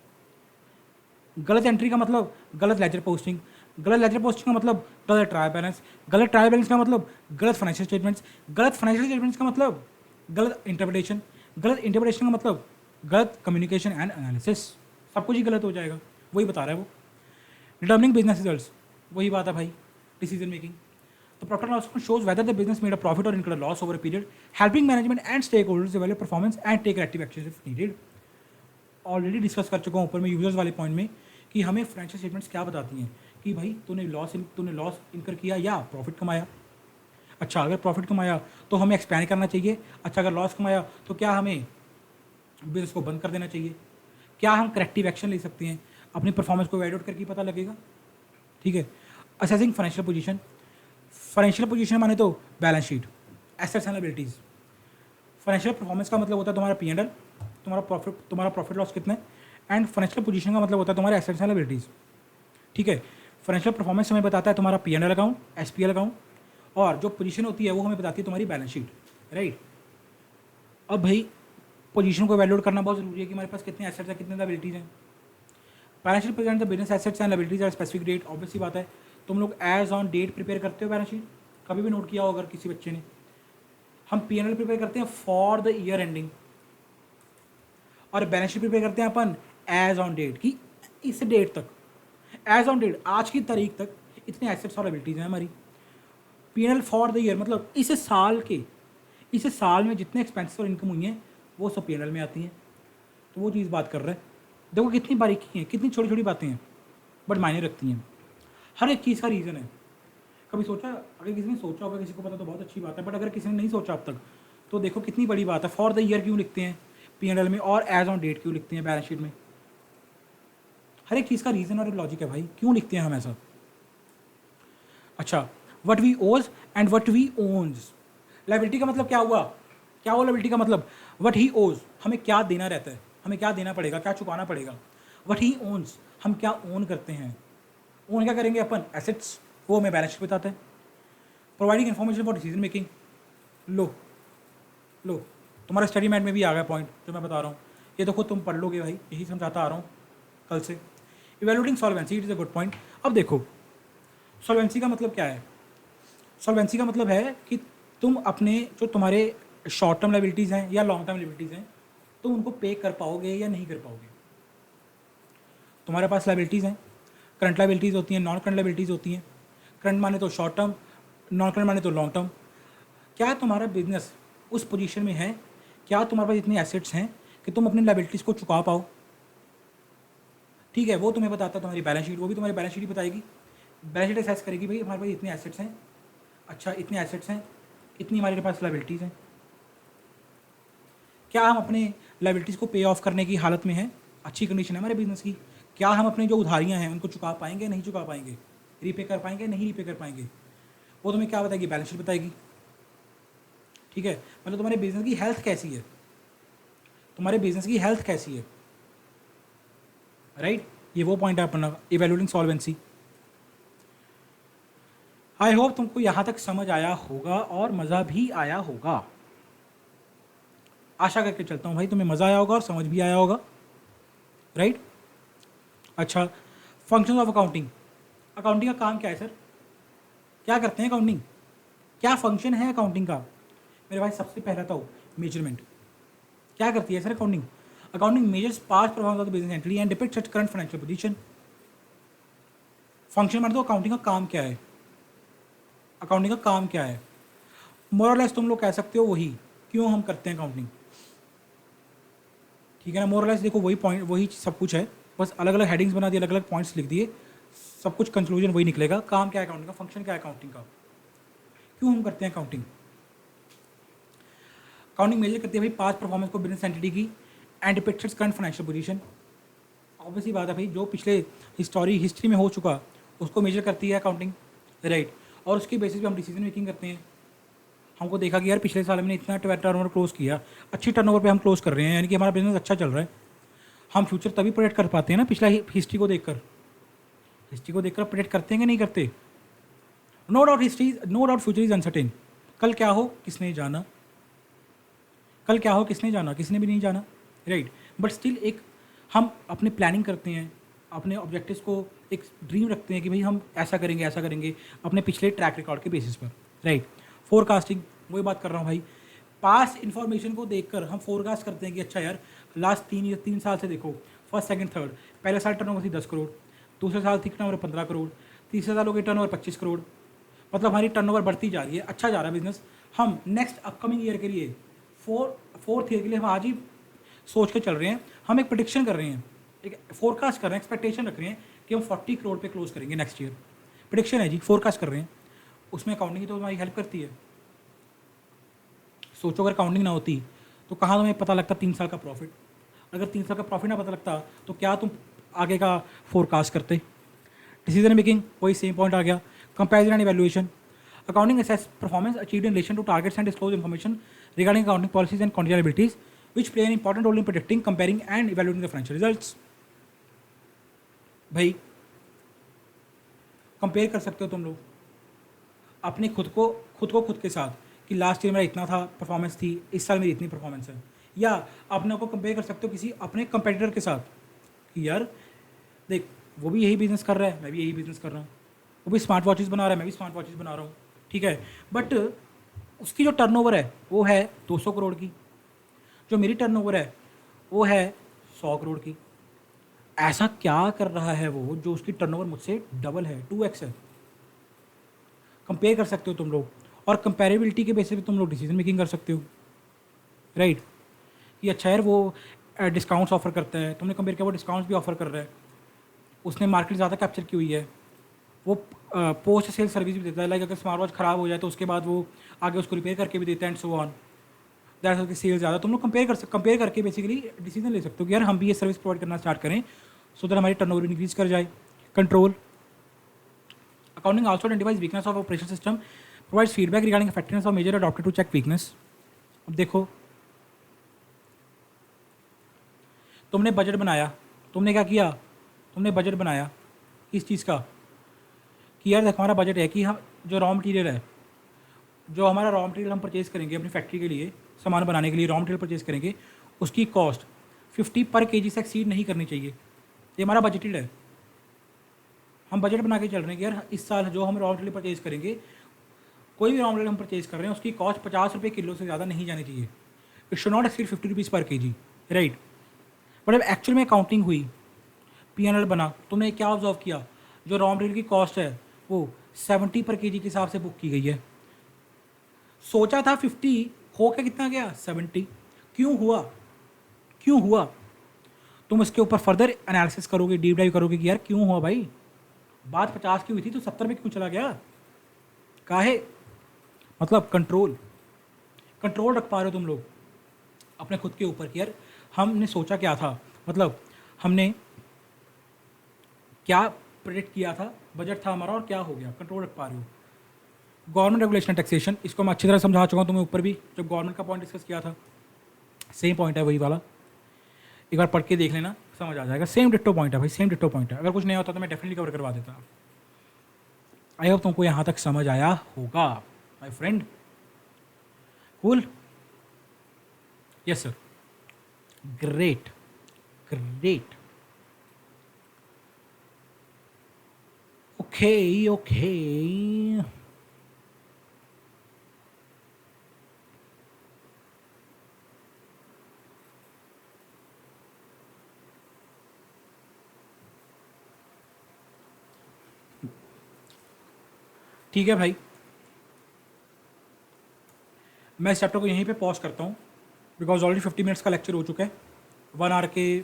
Speaker 1: गलत एंट्री का मतलब गलत लेजर पोस्टिंग, गलत लेजर पोस्टिंग का मतलब गलत ट्रायल बैलेंस, गलत ट्रायल बैलेंस का मतलब गलत फाइनेंशियल स्टेटमेंट्स, गलत फाइनेंशियल स्टेटमेंट्स का मतलब गलत इंटरप्रिटेशन, गलत इंटरप्रिटेशन का मतलब गलत कम्युनिकेशन एंड एनालिसिस। सब कुछ ही गलत हो जाएगा, वही बता रहा है वो। डिटर्मिनिंग बिजनेस रिजल्ट्स, वही बात है भाई, decision making. The profit and loss account shows whether the business made a profit or incurred a loss over a period, helping management and stakeholders evaluate performance and take corrective actions if needed. Already discuss कर चुका हूँ ऊपर में यूजर्स वाले पॉइंट में कि हमें फाइनेंशियल स्टेटमेंट्स क्या बताती हैं कि भाई तूने लॉस इनकर किया या प्रॉफिट कमाया। अच्छा, अगर प्रॉफिट कमाया तो हमें एक्सपैंड करना चाहिए। अच्छा, अगर लॉस कमाया तो क्या हमें बिजनेस को बंद कर देना चाहिए? क्या हम करेक्टिव एक्शन ले सकते हैं? अपनी परफॉर्मेंस को वैल्यूएट करके पता लगेगा। ठीक है। Assessing financial position, financial position माने तो balance sheet, assets and liabilities. Financial performance का मतलब होता है तुम्हारा P&L, तुम्हारा प्रॉफिट लॉस कितना है, एंड फाइनेंशियल पोजीशन का मतलब होता है तुम्हारे एसेट्स एंड लायबिलिटीज। ठीक है। फाइनेंशियल परफॉर्मेंस हमें बताता है तुम्हारा P&L अकाउंट, SPL अकाउंट, और जो पोजीशन होती है वो हमें बताती है तुम्हारी बैलेंस शीट, राइट। अब भाई पोजीशन को वैल्यूएट करना बहुत जरूरी है कि हमारे पास कितने एसेट्स हैं, कितने लायबिलिटीज हैं। Balance sheet present the business assets and liabilities are specific date. Obviously बात है, तुम लोग एज ऑन डेट प्रिपेयर करते हो बैलेंस शीट, कभी भी नोट किया हो अगर किसी बच्चे ने। हम P&L प्रिपेयर करते हैं फॉर द ईयर एंडिंग, और बैलेंस शीट प्रिपेयर करते हैं अपन एज ऑन डेट की इस डेट तक, एज ऑन डेट आज की तारीख तक इतने एसेट्स और लायबिलिटीज हैं हमारी। P&L फॉर द ईयर मतलब इस साल में जितने एक्सपेंसेस और इनकम हुई हैं वो सब P&L में आती हैं। तो वो चीज़ बात कर रहे हैं। देखो कितनी बारीकी है, कितनी छोटी छोटी बातें हैं बट मायने रखती हैं। हर एक चीज़ का रीज़न है। कभी सोचा, अगर किसी ने सोचा होगा, किसी को पता तो बहुत अच्छी बात है, बट अगर किसी ने नहीं सोचा अब तक तो देखो कितनी बड़ी बात है। फॉर द ईयर क्यों लिखते हैं P&L में, और एज ऑन डेट क्यों लिखते हैं बैलेंस शीट में? हर एक चीज़ का रीज़न और लॉजिक है भाई, क्यों लिखते हैं हम ऐसा। अच्छा, what we owes and what we owns. Liability का मतलब क्या हुआ लायबिलिटी का मतलब वट ही ओज, हमें क्या देना रहता है, हमें क्या देना पड़ेगा, क्या चुकाना पड़ेगा। वट ही ओन्स, हम क्या ओन करते हैं। ओन क्या करेंगे अपन, एसेट्स, वो हमें बैलेंस शीट बताता है। Providing information for decision making, लो तुम्हारा स्टडी मैट में भी आ गया पॉइंट जो मैं बता रहा हूँ, ये तो खुद तुम पढ़ लोगे भाई, यही समझाता आ रहा हूँ कल से। Evaluating solvency, it is a good point. अब देखो सॉल्वेंसी का मतलब क्या है। सॉल्वेंसी का मतलब है कि तुम अपने जो तुम्हारे शॉर्ट टर्म लायबिलिटीज़ हैं या लॉन्ग टर्म लायबिलिटीज़ हैं, तुम उनको पे कर पाओगे या नहीं कर पाओगे। तुम्हारे पास लायबिलिटीज़ हैं, करंट लायबिलिटीज़ होती हैं, नॉन करंट लायबिलिटीज़ होती हैं। करंट माने तो शॉर्ट टर्म, नॉन करंट माने तो लॉन्ग टर्म। क्या तुम्हारा बिजनेस उस पोजीशन में है, क्या तुम्हारे पास इतने एसेट्स हैं कि तुम अपनी लायबिलिटीज़ को चुका पाओ। ठीक है, वो तुम्हें बताता है तुम्हारी बैलेंस शीट, वो भी तुम्हारी बैलेंस शीट ही बताएगी। बैलेंस शीट असेस करेगी भाई हमारे पास इतने एसेट्स हैं, अच्छा इतने एसेट्स हैं, इतनी हमारे पास लायबिलिटीज़ हैं, क्या हम अपने लायबिलिटीज़ को पे ऑफ करने की हालत में हैं, अच्छी कंडीशन है हमारे बिजनेस की। क्या हम अपने जो उधारियाँ हैं उनको चुका पाएंगे, नहीं चुका पाएंगे, रीपे कर पाएंगे, नहीं रीपे कर पाएंगे, वो तुम्हें क्या बताएगी, बैलेंस शीट बताएगी। ठीक है, मतलब तुम्हारे बिजनेस की हेल्थ कैसी है, तुम्हारे बिजनेस की हेल्थ कैसी है, राइट। ये वो पॉइंट है अपना इवैल्यूएटिंग सॉल्वेंसी। आई होप तुमको यहाँ तक समझ आया होगा और मज़ा भी आया होगा। आशा करके चलता हूँ भाई तुम्हें मज़ा आया होगा और समझ भी आया होगा, राइट। अच्छा, फंक्शन ऑफ अकाउंटिंग। अकाउंटिंग का काम क्या है सर, क्या करते हैं अकाउंटिंग, क्या फंक्शन है अकाउंटिंग का। मेरे भाई सबसे पहला तो मेजरमेंट। क्या करती है sir accounting. Accounting measures past performance of the business entity and depicts its current financial position. Function मतलब तो अकाउंटिंग का काम क्या है, अकाउंटिंग का काम क्या है, मोरलेस तुम लोग कह सकते हो वही क्यों हम करते हैं अकाउंटिंग। ठीक है ना, मोरलेस देखो वही पॉइंट, वही सब कुछ है, बस अलग अलग हेडिंग्स बना दिए, अलग अलग पॉइंट्स लिख दिए, सब कुछ कंक्लूजन वही निकलेगा। काम क्या है अकाउंटिंग का, फंक्शन क्या है अकाउंटिंग का, क्यों हम करते हैं अकाउंटिंग। अकाउंटिंग मेजर करती है भाई पास्ट परफॉर्मेंस को बिजनेस एंटिटी की and depicts current financial position. Obviously बात है भाई, जो पिछले हिस्ट्री में हो चुका उसको मेजर करती है अकाउंटिंग, राइट। और उसकी बेसिस पे हम डिसीजन मेकिंग करते हैं। हमको देखा कि यार पिछले साल हमने इतना टर्नओवर क्लोज किया, अच्छी टर्नओवर पे हम क्लोज कर रहे हैं, यानी कि हमारा बिजनेस अच्छा चल रहा है। हम फ्यूचर तभी प्रोडिक्ट कर पाते हैं ना, पिछला हिस्ट्री को देखकर प्रोडिक्ट करते हैं कि नहीं करते। No doubt future is uncertain. कल क्या हो किसने जाना, किसने भी नहीं जाना, राइट। बट स्टिल एक हम अपने प्लानिंग करते हैं, अपने ऑब्जेक्टिव्स को एक ड्रीम रखते हैं कि भाई हम ऐसा करेंगे अपने पिछले ट्रैक रिकॉर्ड के बेसिस पर, राइट। फोरकास्टिंग, वही बात कर रहा हूँ भाई, पास इन्फॉर्मेशन को देखकर हम फोरकास्ट करते हैं कि अच्छा यार लास्ट 3 साल से देखो, फर्स्ट सेकंड थर्ड, पहले साल टर्नओवर थी 10 करोड़, दूसरे साल थी टर्नओवर 15 करोड़, तीसरे साल हो गई टर्नओवर 25 करोड़, मतलब हमारी टर्नओवर बढ़ती जा रही है, अच्छा जा रहा है बिजनेस। हम नेक्स्ट अपकमिंग ईयर के लिए फोर्थ ईयर के लिए हम आज ही सोच के चल रहे हैं, हम एक प्रेडिक्शन कर रहे हैं, एक फोरकास्ट कर रहे हैं, एक्सपेक्टेशन रख रहे हैं कि हम 40 करोड़ पे क्लोज करेंगे नेक्स्ट ईयर। प्रेडिक्शन है जी, फोरकास्ट कर रहे हैं, उसमें अकाउंटिंग की तो हमारी हेल्प करती है। सोचो अगर अकाउंटिंग ना होती तो कहाँ तुम्हें पता लगता 3 साल का प्रॉफिट, अगर 3 साल का प्रॉफिट ना पता लगता तो क्या तुम आगे का फोरकास्ट करते। डिसीजन मेकिंग, वही सेम पॉइंट आ गया। Comparison and evaluation, accounting assess performance achieved in relation to targets and disclose information regarding accounting policies and controllabilities which play an important role in predicting, comparing and evaluating the financial results। भाई कंपेयर कर सकते हो तुम लोग अपने खुद को के साथ कि लास्ट ईयर मेरा इतना था परफॉर्मेंस थी, इस साल मेरी इतनी परफॉर्मेंस है। या अपने को कंपेयर कर सकते हो किसी अपने कंपेटिटर के साथ कि यार देख वो भी यही बिजनेस कर रहा है, मैं भी यही बिजनेस कर रहा हूँ, वो भी स्मार्ट वॉचेस बना रहा है, मैं भी स्मार्ट वॉचेस बना रहा हूँ, ठीक है। बट उसकी जो टर्नओवर है वो है 200 करोड़ की, जो मेरी टर्नओवर है वो है 100 करोड़ की। ऐसा क्या कर रहा है वो जो उसकी टर्नओवर मुझसे डबल है, 2x है। कंपेयर कर सकते हो तुम लोग, और कंपेरेबिलिटी के बेसिस पे तुम लोग डिसीजन मेकिंग कर सकते हो, राइट। कि अच्छा यार वो डिस्काउंट्स ऑफर करता है, तुमने कंपेयर किया वो डिस्काउंट्स भी ऑफर कर रहा है, उसने मार्केट ज़्यादा कैप्चर की हुई है, वो पोस्ट सेल सर्विस भी देता है, लाइक अगर स्मार्ट वॉच ख़राब हो जाए तो उसके बाद वो आगे उसको रिपेयर करके भी देता है एंड सो ऑन, दैट्स उसकी सेल ज़्यादा। तुम लोग कंपेयर करके बेसिकली डिसीजन ले सकते हो कि यार हम भी ये सर्विस प्रोवाइड करना स्टार्ट करें सो दैट हमारी टर्नओवर इंक्रीज कर जाए। Control, accounting also identifies weakness of operation system, provides feedback regarding effectiveness of measure adopted to check weakness. अब देखो तुमने बजट बनाया, तुमने क्या किया, तुमने बजट बनाया किस चीज़ का कि यार देखो हमारा बजट है कि हम जो रॉ मटेरियल है, जो हमारा रॉ मटेरियल हम परचेज़ करेंगे अपनी फैक्ट्री के लिए सामान बनाने के लिए, रॉ मटेरियल परचेज़ करेंगे, उसकी कॉस्ट 50 पर केजी से एक्सीड नहीं करनी चाहिए। ये हमारा बजटेड है, हम बजट बना के चल रहे हैं कि यार इस साल जो हम रॉ मटेरियल परचेज़ करेंगे, कोई भी रॉ मटेरियल हम परचेज़ कर रहे हैं उसकी कॉस्ट 50 रुपये किलो से ज़्यादा नहीं जानी चाहिए, it should not exceed 50 rupees पर केजी, राइट। बट अब एक्चुअल में अकाउंटिंग हुई, P&L बना, तुमने क्या ऑब्जर्व किया, जो रॉ मटेरियल की कॉस्ट है वो 70 पर केजी के हिसाब से बुक की गई है। सोचा था 50, हो के कितना गया 70। क्यों हुआ तुम इसके ऊपर फर्दर एनालिसिस करोगे, डीप डाइव करोगे कि यार क्यों हुआ भाई, बात 50 की हुई थी तो 70 में क्यों चला गया, काहे, मतलब कंट्रोल रख पा रहे हो तुम लोग अपने खुद के ऊपर कि यार हमने सोचा क्या था, मतलब हमने क्या प्रेडिक्ट किया था, बजट था हमारा और क्या हो गया, कंट्रोल रख पा रहे हो। गवर्नमेंट रेगुलेशन एंड टैक्सेशन, इसको मैं अच्छी तरह समझा चुका हूँ तुम्हें ऊपर भी, जब गवर्नमेंट का पॉइंट डिस्कस किया था, सेम पॉइंट है वही वाला, एक बार पढ़ के देख लेना समझ आ जाएगा, सेम डिट्टो पॉइंट है भाई, सेम डिट्टो पॉइंट है। अगर कुछ नहीं होता तो मैं डेफिनेटली कवर करवा देता। आई होप तुमको यहाँ तक समझ आया होगा my friend. Cool, yes sir, great, okay. ठीक है भाई, मैं इस चैप्टर को यहीं पे पॉज करता हूँ बिकॉज ऑलरेडी 50 मिनट्स का लेक्चर हो चुका है, 1 आवर के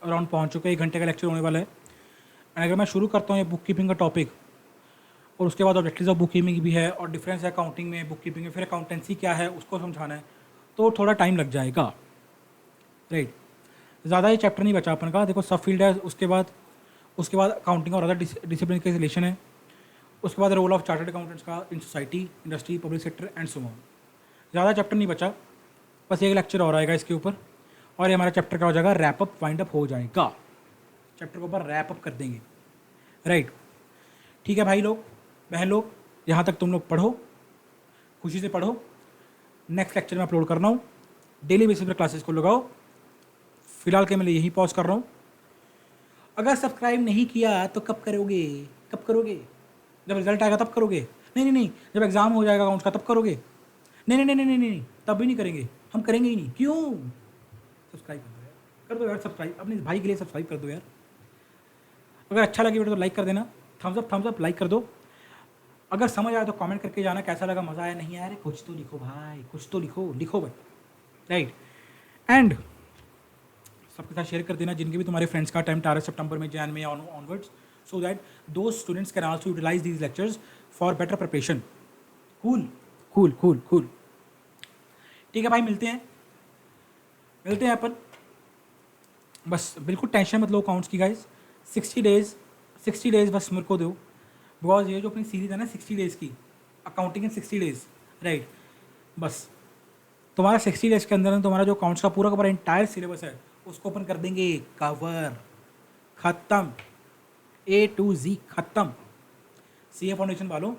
Speaker 1: अराउंड पहुँच चुका है, 1 घंटे का लेक्चर होने वाला है। एंड अगर मैं शुरू करता हूँ ये बुक कीपिंग का टॉपिक और उसके बाद ऑब्जेक्टिव्स ऑफ बुक कीपिंग भी है और डिफरेंस है अकाउंटिंग में बुक कीपिंग में, फिर अकाउंटेंसी क्या है उसको समझाना है, तो थोड़ा टाइम लग जाएगा, राइट। ज़्यादा ही चैप्टर नहीं बचा अपन का। देखो सब फील्ड है, उसके बाद अकाउंटिंग और अदर डिसिप्लिन के रिलेशन है, उसके बाद रोल ऑफ चार्टर्ड अकाउंटेंट्स का in society, industry, public sector and so on. ज़्यादा चैप्टर नहीं बचा, बस एक लेक्चर और आएगा इसके ऊपर और ये हमारा चैप्टर का हो जाएगा रैप अप, वाइंड अप हो जाएगा। चैप्टर के ऊपर रैप अप कर देंगे, राइट। ठीक है भाई लोग, बहन लोग, यहाँ तक तुम लोग पढ़ो, खुशी से पढ़ो। नेक्स्ट लेक्चर में अपलोड करना हूँ, डेली बेसिस पर क्लासेस को लगाओ। फिलहाल के मैं यही पॉज कर रहा हूँ। अगर सब्सक्राइब नहीं किया तो कब करोगे? कब करोगे? जब रिजल्ट आएगा तब करोगे? नहीं नहीं नहीं, जब एग्जाम हो जाएगा अकाउंट्स का तब करोगे? नहीं नहीं नहीं नहीं नहीं नहीं, तब भी नहीं करेंगे, हम करेंगे ही नहीं। क्यों? सब्सक्राइब कर दो यार, कर दो यार सब्सक्राइब, अपने भाई के लिए सब्सक्राइब कर दो यार। अगर अच्छा लगे वीडियो तो लाइक कर देना, थम्स अप लाइक कर दो। अगर समझ आया तो कमेंट करके जाना कैसा लगा, मज़ा आया नहीं आया, अरे कुछ तो लिखो भाई, कुछ तो लिखो भाई, राइट। एंड सबके साथ शेयर कर देना जिनके भी तुम्हारे फ्रेंड्स का अटेम्प्ट आ रहा है सितंबर में, जैन में onwards, so that the students can also utilise these lectures for better preparation. Cool cool cool cool. ठीक है भाई, मिलते हैं अपन। बस बिल्कुल टेंशन मत लो अकाउंट्स की गाइज। 60 डेज बस मेरे को दो, बिकॉज ये जो अपनी सीरीज है ना 60 डेज़ की, अकाउंटिंग इन 60 डेज़, राइट। बस तुम्हारा 60 डेज़ के अंदर तुम्हारा जो अकाउंट्स का पूरा इंटायर सिलेबस है उसको अपन कर देंगे कवर, ख़त्म, A to Z ख़त्म। CA फाउंडेशन वालों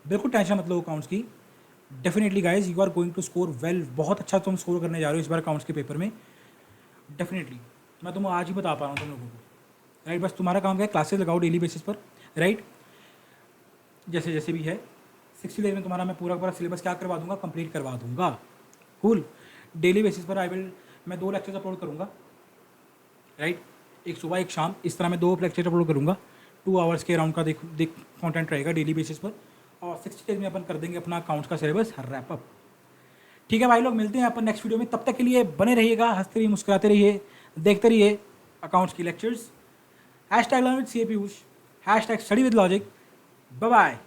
Speaker 1: बिल्कुल टेंशन मत लो अकाउंट्स की। Definitely guys you are going to score well, बहुत अच्छा तुम स्कोर करने जा रहे हो इस बार अकाउंट्स के पेपर में। डेफिनेटली मैं तुम्हें आज ही बता पा रहा हूँ तुम लोगों को, राइट। बस तुम्हारा काम क्या है, क्लासेस लगाओ डेली बेसिस पर, राइट। जैसे भी है 60 डेज में तुम्हारा मैं पूरा सिलेबस क्या करवा दूंगा, कंप्लीट करवा दूंगा। कूल। डेली बेसिस पर मैं 2 लेक्चर्स अपलोड करूँगा, राइट। एक सुबह एक शाम, इस तरह मैं 2 लेक्चर अपलोड करूँगा। 2 आवर्स के अराउंड का देख कंटेंट रहेगा डेली बेसिस पर, और 60 डेज में अपन कर देंगे अपना अकाउंट्स का सिलेबस रैप अप। ठीक है भाई लोग, मिलते हैं अपन नेक्स्ट वीडियो में। तब तक के लिए बने रहिएगा, हंसते रहिए, मुस्कुराते रहिए, देखते रहिए अकाउंट्स की lectures. #Learn with CA Piyush, #study with logic. Bye bye.